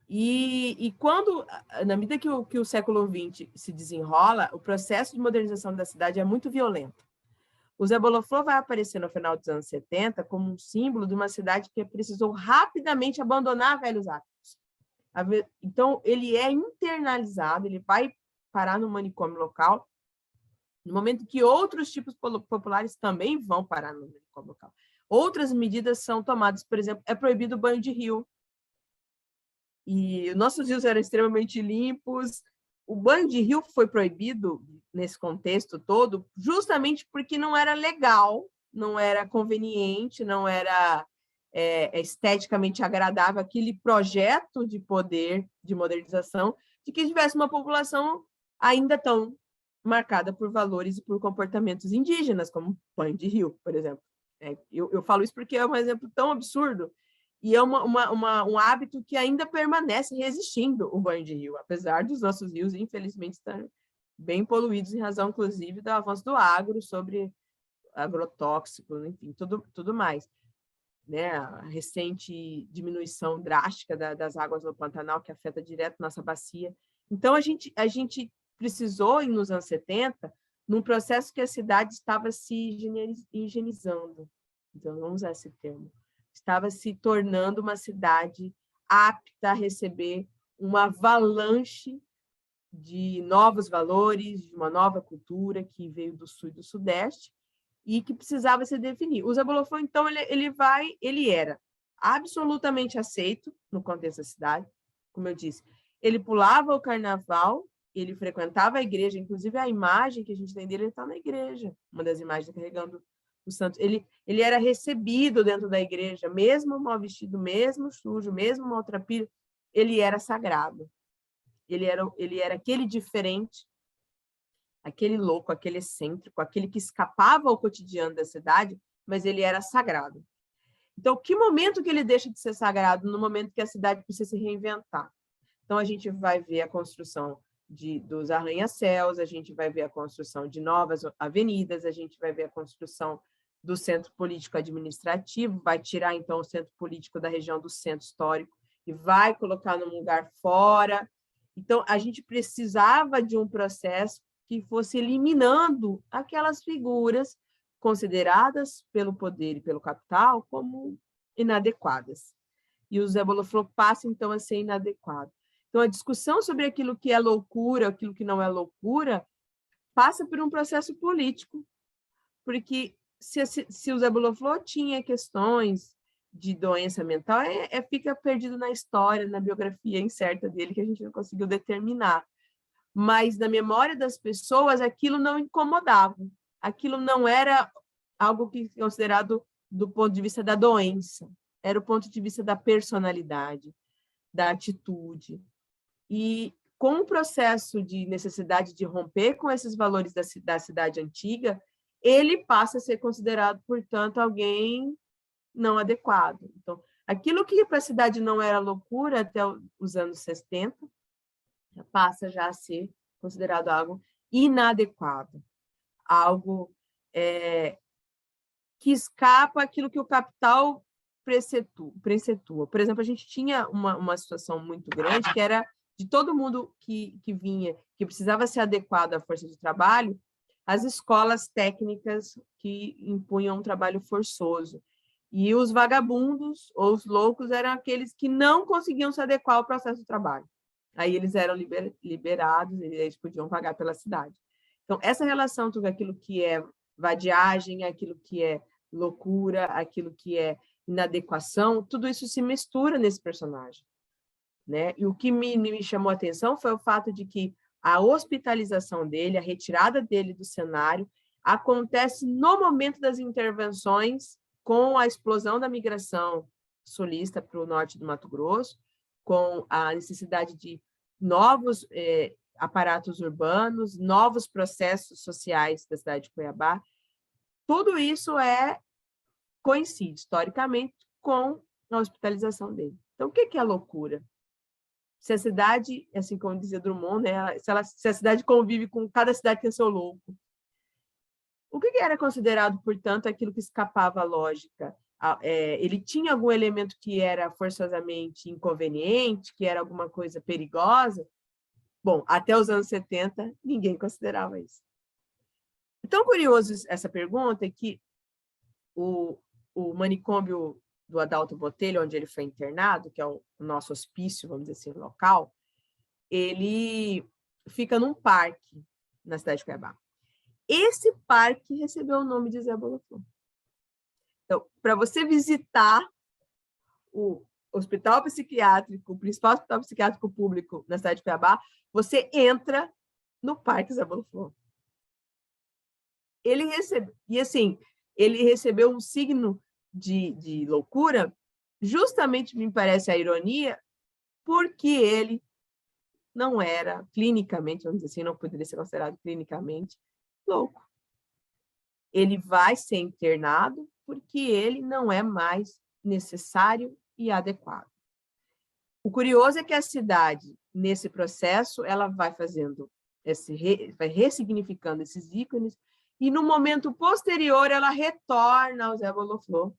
E quando, na medida que o século XX se desenrola, o processo de modernização da cidade é muito violento. O Zé Boloflor vai aparecer no final dos anos 70 como um símbolo de uma cidade que precisou rapidamente abandonar velhos hábitos. Então, ele é internalizado, ele vai parar no manicômio local, no momento que outros tipos populares também vão parar no manicômio local. Outras medidas são tomadas, por exemplo, é proibido o banho de rio. E nossos rios eram extremamente limpos. O banho de rio foi proibido nesse contexto todo, justamente porque não era legal, não era conveniente, não era esteticamente agradável aquele projeto de poder, de modernização, de que tivesse uma população ainda tão marcada por valores e por comportamentos indígenas, como banho de rio, por exemplo. Eu falo isso porque é um exemplo tão absurdo, e é um hábito que ainda permanece resistindo o banho de rio, apesar dos nossos rios, infelizmente, estarem bem poluídos em razão, inclusive, do avanço do agro sobre agrotóxico, enfim, tudo mais. Né? A recente diminuição drástica das águas no Pantanal, que afeta direto nossa bacia. Então, a gente precisou, nos anos 70, num processo que a cidade estava se higienizando. Então, vamos usar esse termo. Estava se tornando uma cidade apta a receber uma avalanche de novos valores, de uma nova cultura que veio do sul e do sudeste e que precisava se definir. O Zé Boloflor, então, ele era absolutamente aceito no contexto da cidade, como eu disse. Ele pulava o carnaval, ele frequentava a igreja, inclusive a imagem que a gente tem dele, ele está na igreja, uma das imagens carregando o santo. Ele era recebido dentro da igreja, mesmo mal vestido, mesmo sujo, mesmo maltrapilho, ele era sagrado. Ele era aquele diferente, aquele louco, aquele excêntrico, aquele que escapava ao cotidiano da cidade, mas ele era sagrado. Então, que momento que ele deixa de ser sagrado? No momento que a cidade precisa se reinventar. Então, a gente vai ver a construção dos arranha-céus, a gente vai ver a construção de novas avenidas, a gente vai ver a construção do centro político-administrativo, vai tirar, então, o centro político da região do centro histórico e vai colocar num lugar fora. Então, a gente precisava de um processo que fosse eliminando aquelas figuras consideradas pelo poder e pelo capital como inadequadas. E o Zé Boloflor passa, então, a ser inadequado. Então, a discussão sobre aquilo que é loucura, aquilo que não é loucura, passa por um processo político, porque se o Zé Boloflor tinha questões de doença mental, fica perdido na história, na biografia incerta dele, que a gente não conseguiu determinar. Mas, na memória das pessoas, aquilo não incomodava. Aquilo não era algo que é considerado do ponto de vista da doença, era o ponto de vista da personalidade, da atitude. E com o processo de necessidade de romper com esses valores da cidade antiga, ele passa a ser considerado, portanto, alguém não adequado. Então, aquilo que para a cidade não era loucura até os anos 60, passa já a ser considerado algo inadequado, algo que escapa àquilo que o capital precetua. Por exemplo, a gente tinha uma situação muito grande, que era de todo mundo que vinha, que precisava ser adequado à força de trabalho, as escolas técnicas que impunham um trabalho forçoso. E os vagabundos, ou os loucos, eram aqueles que não conseguiam se adequar ao processo de trabalho. Aí eles eram liberados, eles podiam vagar pela cidade. Então, essa relação entre aquilo que é vadiagem, aquilo que é loucura, aquilo que é inadequação, tudo isso se mistura nesse personagem, né? E o que me chamou a atenção foi o fato de que a hospitalização dele, a retirada dele do cenário, acontece no momento das intervenções com a explosão da migração sulista para o norte do Mato Grosso, com a necessidade de novos aparatos urbanos, novos processos sociais da cidade de Cuiabá. Tudo isso coincide, historicamente, com a hospitalização dele. Então, o que é a loucura? Se a cidade, assim como dizia Drummond, né, se a cidade convive com cada cidade tem seu louco. O que era considerado, portanto, aquilo que escapava à lógica? Ele tinha algum elemento que era forçosamente inconveniente, que era alguma coisa perigosa? Bom, até os anos 70, ninguém considerava isso. Tão curioso essa pergunta é que o manicômio do Adalto Botelho, onde ele foi internado, que é o nosso hospício, vamos dizer assim, local, ele fica num parque na cidade de Cuiabá. Esse parque recebeu o nome de Zé Boloflor. Então, para você visitar o hospital psiquiátrico, o principal hospital psiquiátrico público na cidade de Cuiabá, você entra no Parque Zé Boloflor. Ele recebeu um signo de loucura, justamente, me parece a ironia, porque ele não era clinicamente, vamos dizer assim, não poderia ser considerado clinicamente louco. Ele vai ser internado porque ele não é mais necessário e adequado. O curioso é que a cidade, nesse processo, ela vai fazendo, vai ressignificando esses ícones, e no momento posterior ela retorna ao Zé Boloflor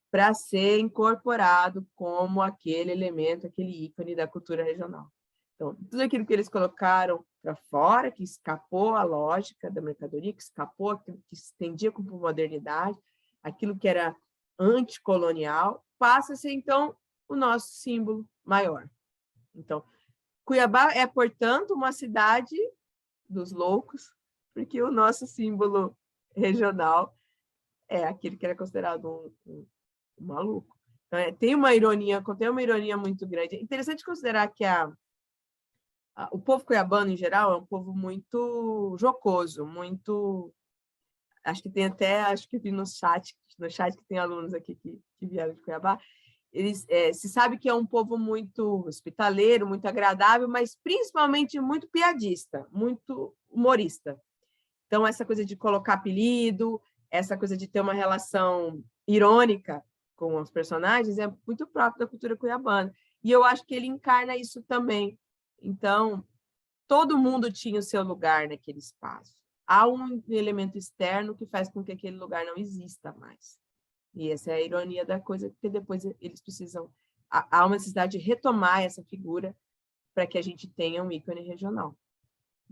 para ser incorporado como aquele elemento, aquele ícone da cultura regional. Então, tudo aquilo que eles colocaram para fora, que escapou à lógica da mercadoria, que escapou aquilo que se estendia como modernidade, aquilo que era anticolonial, passa a ser, então, o nosso símbolo maior. Então, Cuiabá é, portanto, uma cidade dos loucos, porque o nosso símbolo regional é aquele que era considerado um maluco. Então, tem uma ironia muito grande. É interessante considerar que o povo cuiabano, em geral, é um povo muito jocoso, muito... Acho que vi no chat que tem alunos aqui que vieram de Cuiabá, se sabe que é um povo muito hospitaleiro, muito agradável, mas principalmente muito piadista, muito humorista. Então, essa coisa de colocar apelido, essa coisa de ter uma relação irônica com os personagens é muito próprio da cultura cuiabana. E eu acho que ele encarna isso também. Então, todo mundo tinha o seu lugar naquele espaço. Há um elemento externo que faz com que aquele lugar não exista mais. E essa é a ironia da coisa, porque depois eles precisam... Há uma necessidade de retomar essa figura para que a gente tenha um ícone regional.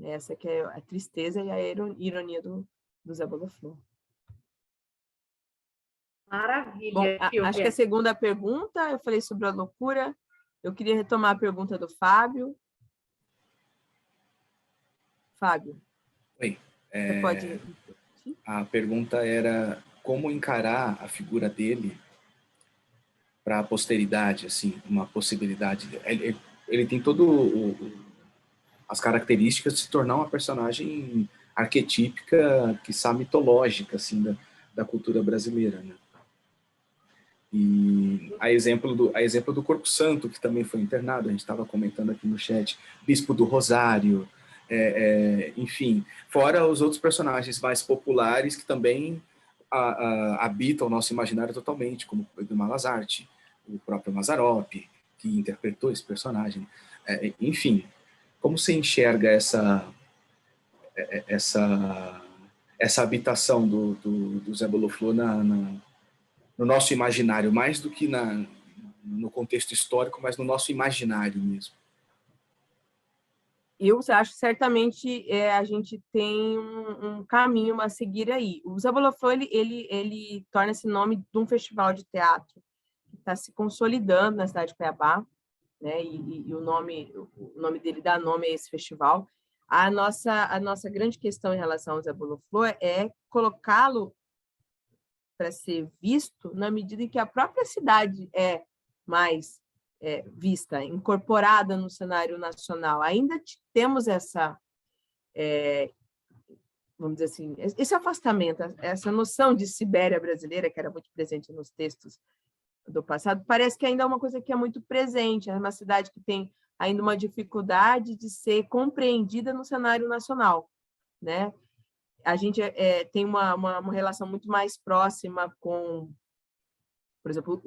Essa que é a tristeza e a ironia do Zé Boloflor. Maravilha, Bom, Silvia. acho que a segunda pergunta, eu falei sobre a loucura. Eu queria retomar a pergunta do Fábio. Fábio, Oi. você pode... A pergunta era como encarar a figura dele para a posteridade, assim, uma possibilidade. Ele tem as características de se tornar uma personagem arquetípica, quiçá mitológica, assim, da cultura brasileira, né? E a exemplo do Corpo Santo, que também foi internado, a gente estava comentando aqui no chat, Bispo do Rosário, enfim, fora os outros personagens mais populares que também habitam o nosso imaginário totalmente, como Pedro Malazarte, o próprio Mazzaropi, que interpretou esse personagem. Enfim, como você enxerga essa habitação do Zé Boloflor no nosso imaginário, mais do que no contexto histórico, mas no nosso imaginário mesmo? Eu acho que certamente a gente tem um caminho a seguir aí. O Zé Boloflor, ele torna esse nome de um festival de teatro que está se consolidando na cidade de Cuiabá, né? E o nome dele dá nome a esse festival. A nossa grande questão em relação ao Zé Boloflor é colocá-lo para ser visto na medida em que a própria cidade é mais vista, incorporada no cenário nacional. Ainda temos essa, vamos dizer assim, esse afastamento, essa noção de Sibéria brasileira, que era muito presente nos textos do passado, parece que ainda é uma coisa que é muito presente, é uma cidade que tem ainda uma dificuldade de ser compreendida no cenário nacional, né? A gente tem uma relação muito mais próxima com, por exemplo,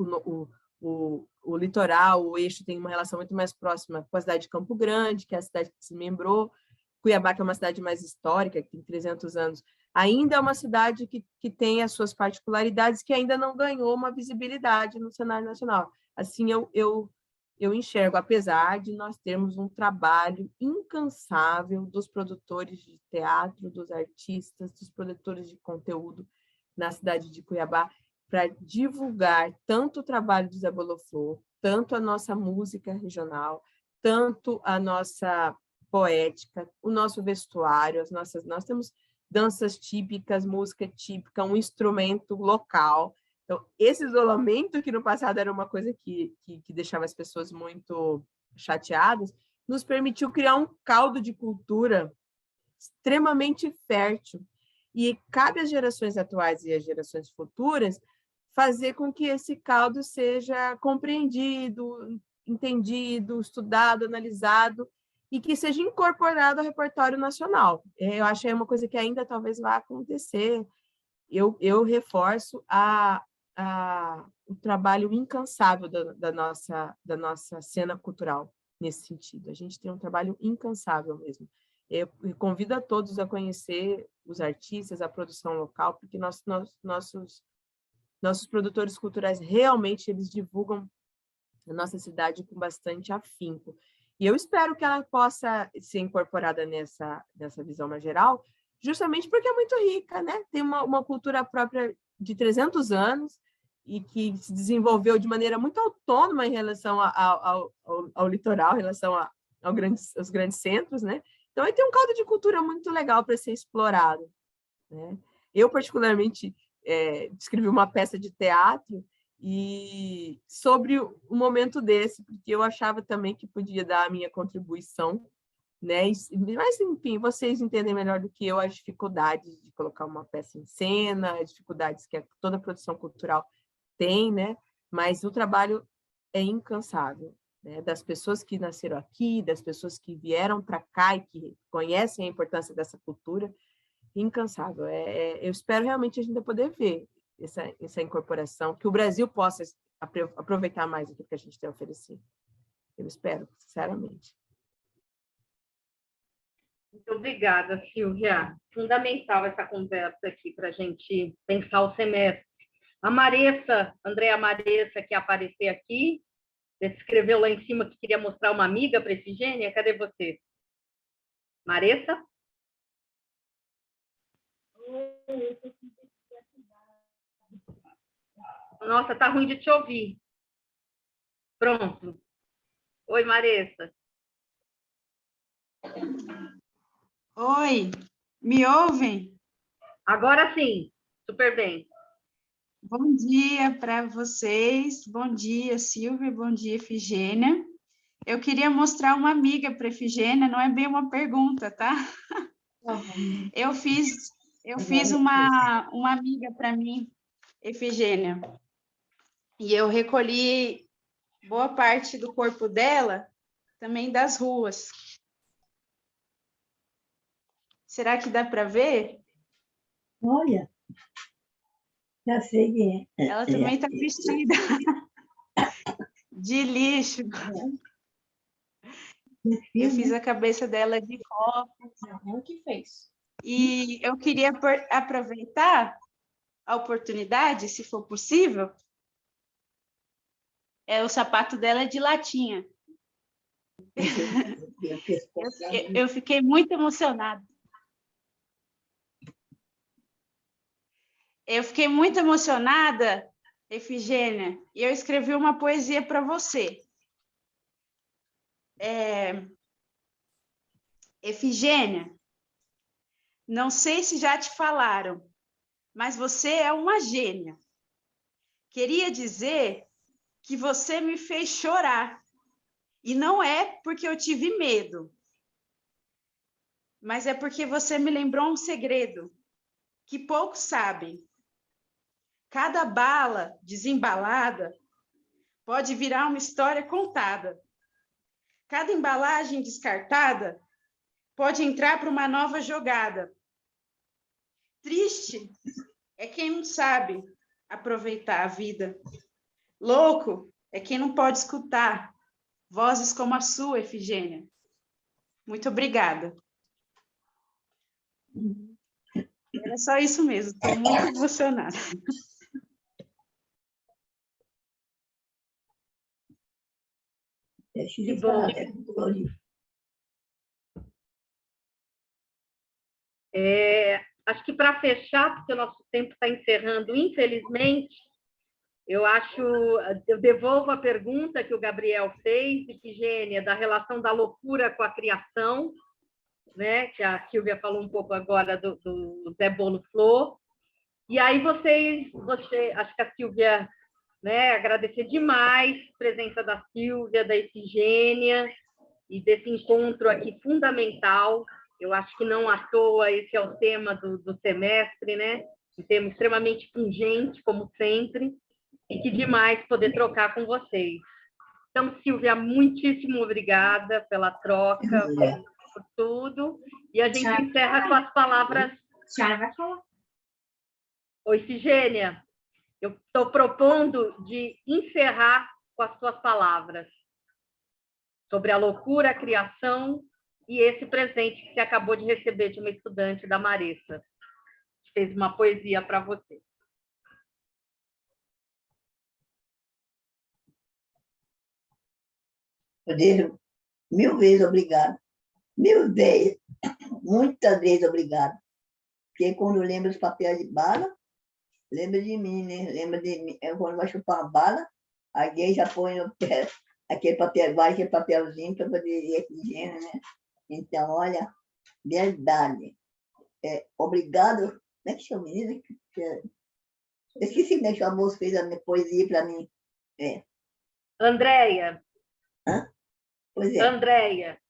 o litoral, o eixo tem uma relação muito mais próxima com a cidade de Campo Grande, que é a cidade que se membrou, Cuiabá, que é uma cidade mais histórica, que tem 300 anos, ainda é uma cidade que tem as suas particularidades, que ainda não ganhou uma visibilidade no cenário nacional. Assim, eu enxergo, apesar de nós termos um trabalho incansável dos produtores de teatro, dos artistas, dos produtores de conteúdo na cidade de Cuiabá, para divulgar tanto o trabalho do Zé Boloflor, tanto a nossa música regional, tanto a nossa poética, o nosso vestuário, nós temos danças típicas, música típica, um instrumento local. Então, esse isolamento, que no passado era uma coisa que deixava as pessoas muito chateadas, nos permitiu criar um caldo de cultura extremamente fértil. E cabe às gerações atuais e às gerações futuras fazer com que esse caldo seja compreendido, entendido, estudado, analisado, e que seja incorporado ao repertório nacional. Eu acho que é uma coisa que ainda talvez vá acontecer. Eu reforço o trabalho incansável da nossa cena cultural nesse sentido. A gente tem um trabalho incansável mesmo. Eu convido a todos a conhecer os artistas, a produção local, porque nossos produtores culturais realmente eles divulgam a nossa cidade com bastante afinco. E eu espero que ela possa ser incorporada nessa visão mais geral, justamente porque é muito rica, né? Tem uma cultura própria de 300 anos e que se desenvolveu de maneira muito autônoma em relação ao litoral, em relação aos grandes centros, né? Então, aí tem um caldo de cultura muito legal para ser explorado, né? Eu, particularmente, escrevi uma peça de teatro e sobre o momento desse, porque eu achava também que podia dar a minha contribuição, né? Mas, enfim, vocês entendem melhor do que eu as dificuldades de colocar uma peça em cena, as dificuldades que toda produção cultural tem, né? Mas o trabalho é incansável, né? Das pessoas que nasceram aqui, das pessoas que vieram para cá e que conhecem a importância dessa cultura, incansável. Eu espero realmente a gente poder ver essa incorporação, que o Brasil possa aproveitar mais do que a gente tem a oferecer. Eu espero, sinceramente. Muito obrigada, Silvia. Fundamental essa conversa aqui para a gente pensar o semestre. A Maressa, Andréa Maressa, que aparecer aqui, Você escreveu lá em cima que queria mostrar uma amiga para Efigênia. Cadê você? Maressa? Nossa, tá ruim de te ouvir. Pronto. Oi, Maressa. Oi, me ouvem? Agora sim, super bem. Bom dia para vocês, bom dia, Silvia, bom dia, Efigênia. Eu queria mostrar uma amiga para Efigênia, não é bem uma pergunta, tá? Eu fiz uma amiga para mim, Efigênia, e eu recolhi boa parte do corpo dela, também das ruas. Será que dá para ver? Olha, já sei quem é. Ela também está vestida de lixo. Eu fiz a cabeça dela de copo. O que fez? E eu queria aproveitar a oportunidade, se for possível. O sapato dela é de latinha. Eu fiquei muito emocionada. Eu fiquei muito emocionada, Efigênia, e eu escrevi uma poesia para você. Efigênia, não sei se já te falaram, mas você é uma gênia. Queria dizer que você me fez chorar. E não é porque eu tive medo, mas é porque você me lembrou um segredo que poucos sabem. Cada bala desembalada pode virar uma história contada. Cada embalagem descartada pode entrar para uma nova jogada. Triste é quem não sabe aproveitar a vida. Louco é quem não pode escutar vozes como a sua, Efigênia. Muito obrigada. Era só isso mesmo, estou muito emocionada. Que bom. Acho que para fechar, porque o nosso tempo está encerrando, infelizmente, eu devolvo a pergunta que o Gabriel fez, Efigênia, da relação da loucura com a criação, né, que a Silvia falou um pouco agora do Zé Bolo Flor. E aí acho que a Silvia, né, agradecer demais a presença da Silvia, da Efigênia e desse encontro aqui fundamental. Eu acho que não à toa esse é o tema do semestre, né? Um tema extremamente pungente, como sempre, e que demais poder trocar com vocês. Então, Silvia, muitíssimo obrigada pela troca, por tudo. E a gente encerra com as palavras... Tiara vai falar. Oi, Efigênia. Eu estou propondo de encerrar com as suas palavras sobre a loucura, a criação e esse presente que você acabou de receber de uma estudante da Maressa, que fez uma poesia para você. Eu deixo 1000 vezes obrigado. 1000 vezes, muitas vezes obrigado. Porque quando eu lembro dos papéis de bala, lembra de mim, né? Lembra de mim. Quando vai chupar uma bala, alguém já põe no pé aquele papel, aquele papelzinho para poder ir Efigênia, né? Então, olha, verdade. Obrigado. Como é que chama, menina? Eu esqueci como é que a moça fez a minha poesia para mim. Andréia. Hã? Pois é. Andréia.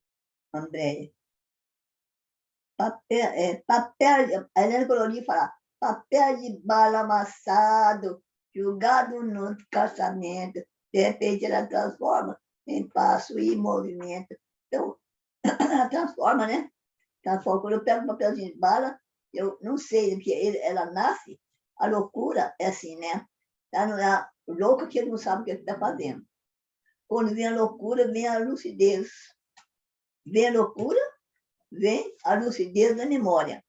Papel, a Helena Colori fala, papel de bala amassado, jogado no caçamento, de repente ela transforma em passo e movimento. Então, ela transforma, né? Transforma. Quando eu pego um papelzinho de bala, eu não sei, porque ela nasce, a loucura é assim, né? O louco que ele não sabe o que ele está fazendo. Quando vem a loucura, vem a lucidez. Vem a loucura, vem a lucidez da memória.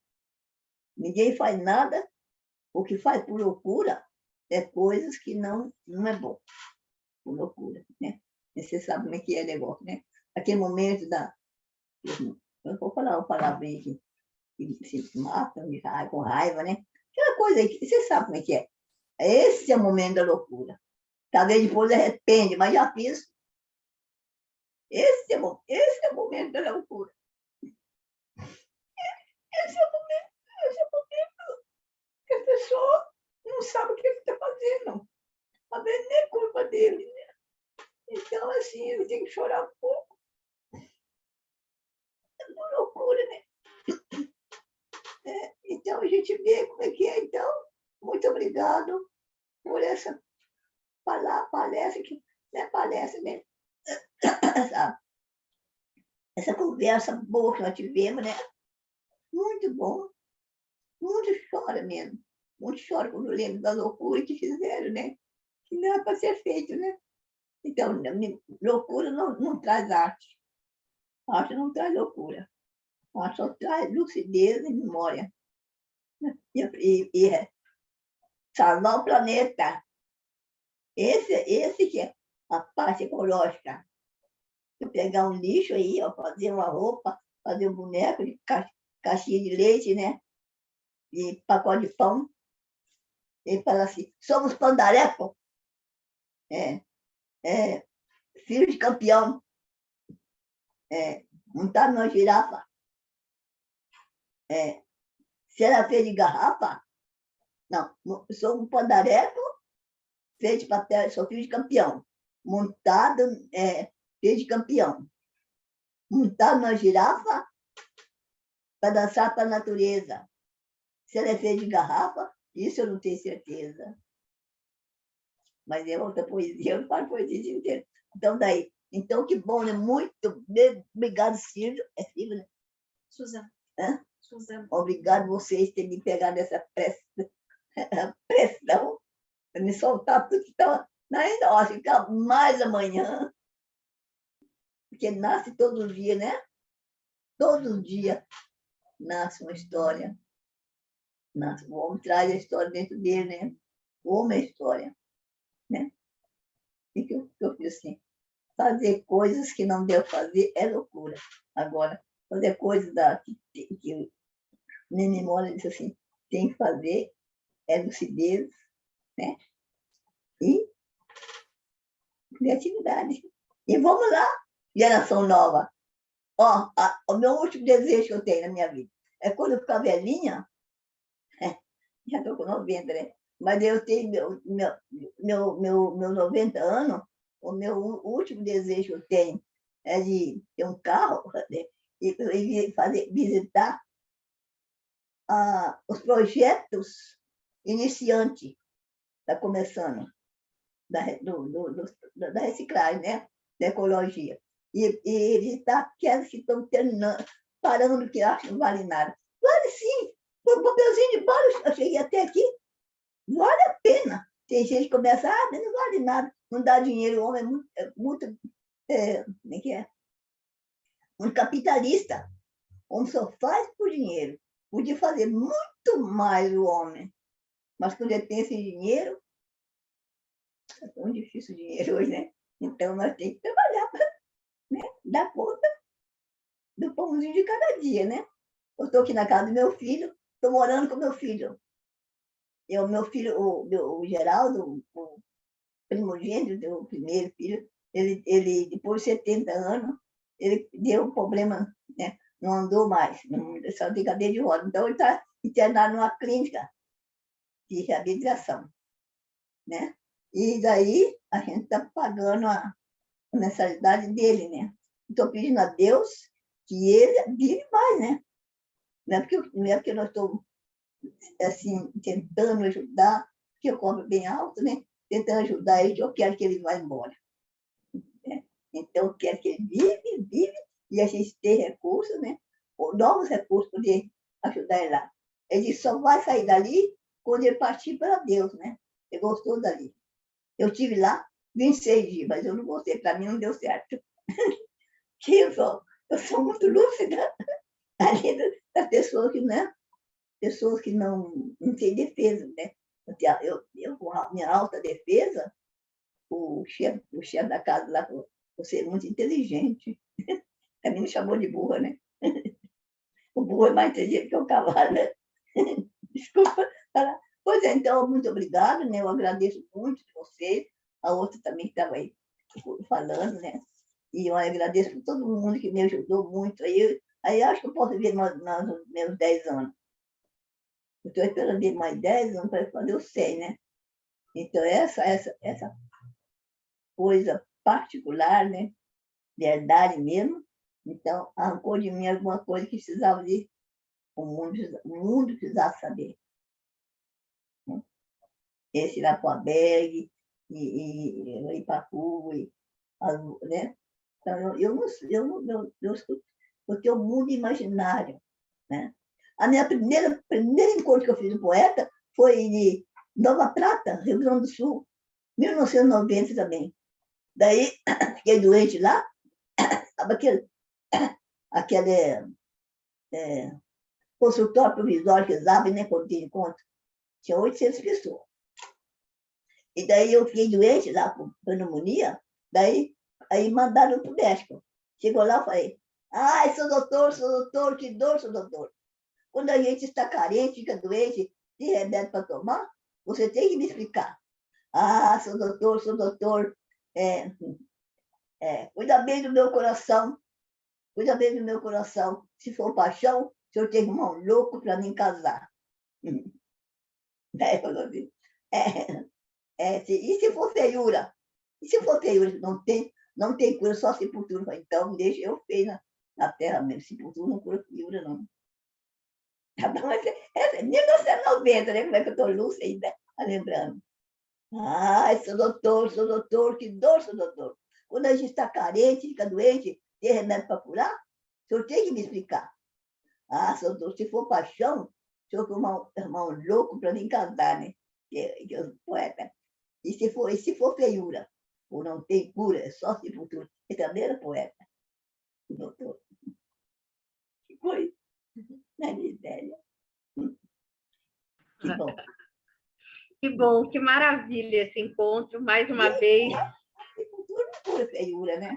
Ninguém faz nada, o que faz por loucura é coisas que não é bom, por loucura, né? Você sabe como é que é o negócio, né? Aquele momento da... Eu vou falar uma palavra aí que se matam com raiva, né? Aquela coisa aí, você sabe como é que é. Esse é o momento da loucura. Talvez depois arrepende, mas já fiz. Esse é o momento da loucura. Esse é o momento que a pessoa não sabe o que está fazendo. Às vezes nem é culpa dele, né? Então, assim, ele tem que chorar um pouco. É uma loucura, né? Então, a gente vê como é que é. Então, muito obrigado por essa palestra, que não é palestra mesmo. Essa conversa boa que nós tivemos, né? Muito bom. Muito chora mesmo. Muito chora quando eu lembro da loucura que fizeram, né? Que não é para ser feito, né? Então, loucura não traz arte. Arte não traz loucura. Arte só traz lucidez e memória. E salvar o planeta. Esse que é a parte ecológica. Eu pegar um lixo aí, ó, fazer uma roupa, fazer um boneco de caixinha de leite, né? De pacote de pão. Ele fala assim, somos pandareco. Filho de campeão. Montado numa girafa. Se ela fez de garrafa, não, sou um pandareco, feito de papel, sou filho de campeão. Montado, filho de campeão. Montado numa girafa para dançar para a natureza. Se ela é feita de garrafa, isso eu não tenho certeza. Mas é outra poesia, eu não falo poesia inteira. Então, daí. Então, que bom, né? Muito obrigado, Silvio. É Silvio, né? Suzana. Hã? Suzana. Obrigado vocês terem me pegado essa pressão para me soltar tudo que estava. Ainda, ó, ficar mais amanhã, porque nasce todo dia, né? Todo dia nasce uma história. O homem traz a história dentro dele, né? O homem é a história, né? E que eu fiz assim, fazer coisas que não deu fazer é loucura. Agora, fazer coisas que nem memória disse assim, tem que fazer é lucidez, né? E criatividade. E vamos lá, geração nova. Ó, o meu último desejo que eu tenho na minha vida é quando eu ficar velhinha, já estou com 90, né? Mas eu tenho meu 90 anos, o meu último desejo que eu tenho é de ter um carro, né? E visitar os projetos iniciantes, está começando, da reciclagem, né? Da ecologia. E visitar aquelas que estão terminando, parando, que acho que não vale nada. Vale sim, por um papelzinho de bola, eu cheguei até aqui, vale a pena. Tem gente que começa, mas não vale nada, não dá dinheiro, o homem é muito como é que é? Muito capitalista. O homem só faz por dinheiro. Podia fazer muito mais o homem. Mas quando ele tem esse dinheiro, é tão difícil o dinheiro hoje, né? Então nós temos que trabalhar para, né, dar conta do pãozinho de cada dia, né? Eu estou aqui na casa do meu filho, estou morando com meu filho. Meu filho, o Geraldo, o primogênito, o primeiro filho, ele depois de 70 anos, ele deu um problema, né? Não andou mais, só de cadeira de roda. Então, ele está internado numa clínica de reabilitação, né? E daí, a gente está pagando a mensalidade dele, né? Estou pedindo a Deus que ele vive mais, né? Não é porque nós estamos, assim, tentando ajudar, porque eu cobro bem alto, né? Tentando ajudar ele, eu quero que ele vá embora. Né? Então, eu quero que ele vive, e a gente tem recursos, né? Ou novos recursos para poder ajudar ele lá. Ele só vai sair dali quando ele partir para Deus, né? Ele gostou dali. Eu estive lá 26 dias, mas eu não gostei, para mim não deu certo. Eu sou muito lúcida ali das pessoas que, né? Pessoas que não têm defesa, né? Eu com a minha alta defesa, o chefe da casa lá, Você é muito inteligente. Também me chamou de burra, né? O burro é mais inteligente que o cavalo, né? Desculpa. Pois é, então, muito obrigada, né? Eu agradeço muito de você. A outra também estava aí falando, né? E eu agradeço por todo mundo que me ajudou muito. Aí acho que eu posso ver nos meus 10 anos. Eu estou esperando ver mais 10 anos para fazer o 100, né? Então, essa coisa particular, né? Verdade mesmo. Então, arrancou de mim alguma coisa que precisava de... O mundo precisava saber. Esse Irapuaberg, e Ipacu, né? Então, eu tenho um mundo imaginário, né? A minha primeira encontro que eu fiz com o poeta foi em Nova Prata, Rio Grande do Sul, 1990 também. Daí, fiquei doente lá, aquele consultório provisório que usava, né, quando tinha encontro, tinha 800 pessoas. E daí eu fiquei doente lá com pneumonia, aí mandaram para o México. Chegou lá e falei, ai, sou doutor, que dor, sou doutor. Quando a gente está carente, fica doente, tem remédio para tomar, você tem que me explicar. Ah, sou doutor, cuida bem do meu coração, Se for paixão, o senhor tem que arrumar um louco para me casar. Daí falou assim, e se for feiura? Não tem cura, só sepultura. Então, deixa eu feio na terra mesmo. Sepultura não cura feiura, não. Essa é 1990, né? Como é que eu estou lúcida ainda, lembrando. Ai, sou doutor, que dor, sou doutor. Quando a gente está carente, fica doente, tem remédio para curar, o senhor tem que me explicar. Ah, sou doutor, se for paixão, o senhor arrumar um louco para me casar, né? Que eu sou poeta. E se for feiura, ou não tem cura, é só sepultura. Ele também era poeta, o doutor. Que coisa. Na miséria. Que bom. Que bom, que maravilha esse encontro, mais uma vez. Sepultura não cura feiura, né?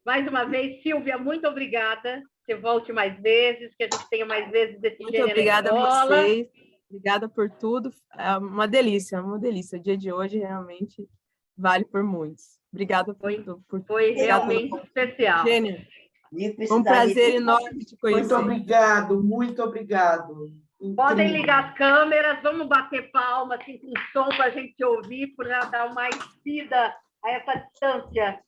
Mais uma vez, Silvia, muito obrigada. Você volte mais vezes, que a gente tenha mais vezes desse Muito obrigada a vocês. Obrigada por tudo. É uma delícia, uma delícia. O dia de hoje realmente vale por muitos. Obrigada por tudo. Foi realmente especial. Gênia, um prazer enorme te conhecer. Muito obrigado. Podem ligar as câmeras, vamos bater palmas assim, com som para a gente ouvir, para dar mais vida a essa distância.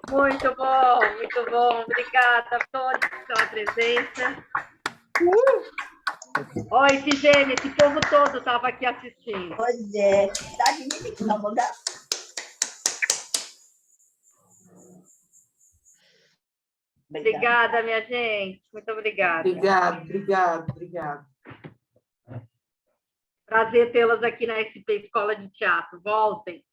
Muito bom. Obrigada a todos pela presença. Olha, Ifigênia, esse povo todo estava aqui assistindo. Pois é. Tá de mim que não vou dar. Obrigada, minha gente. Muito obrigada. Obrigado. Prazer tê-las aqui na SP Escola de Teatro. Voltem.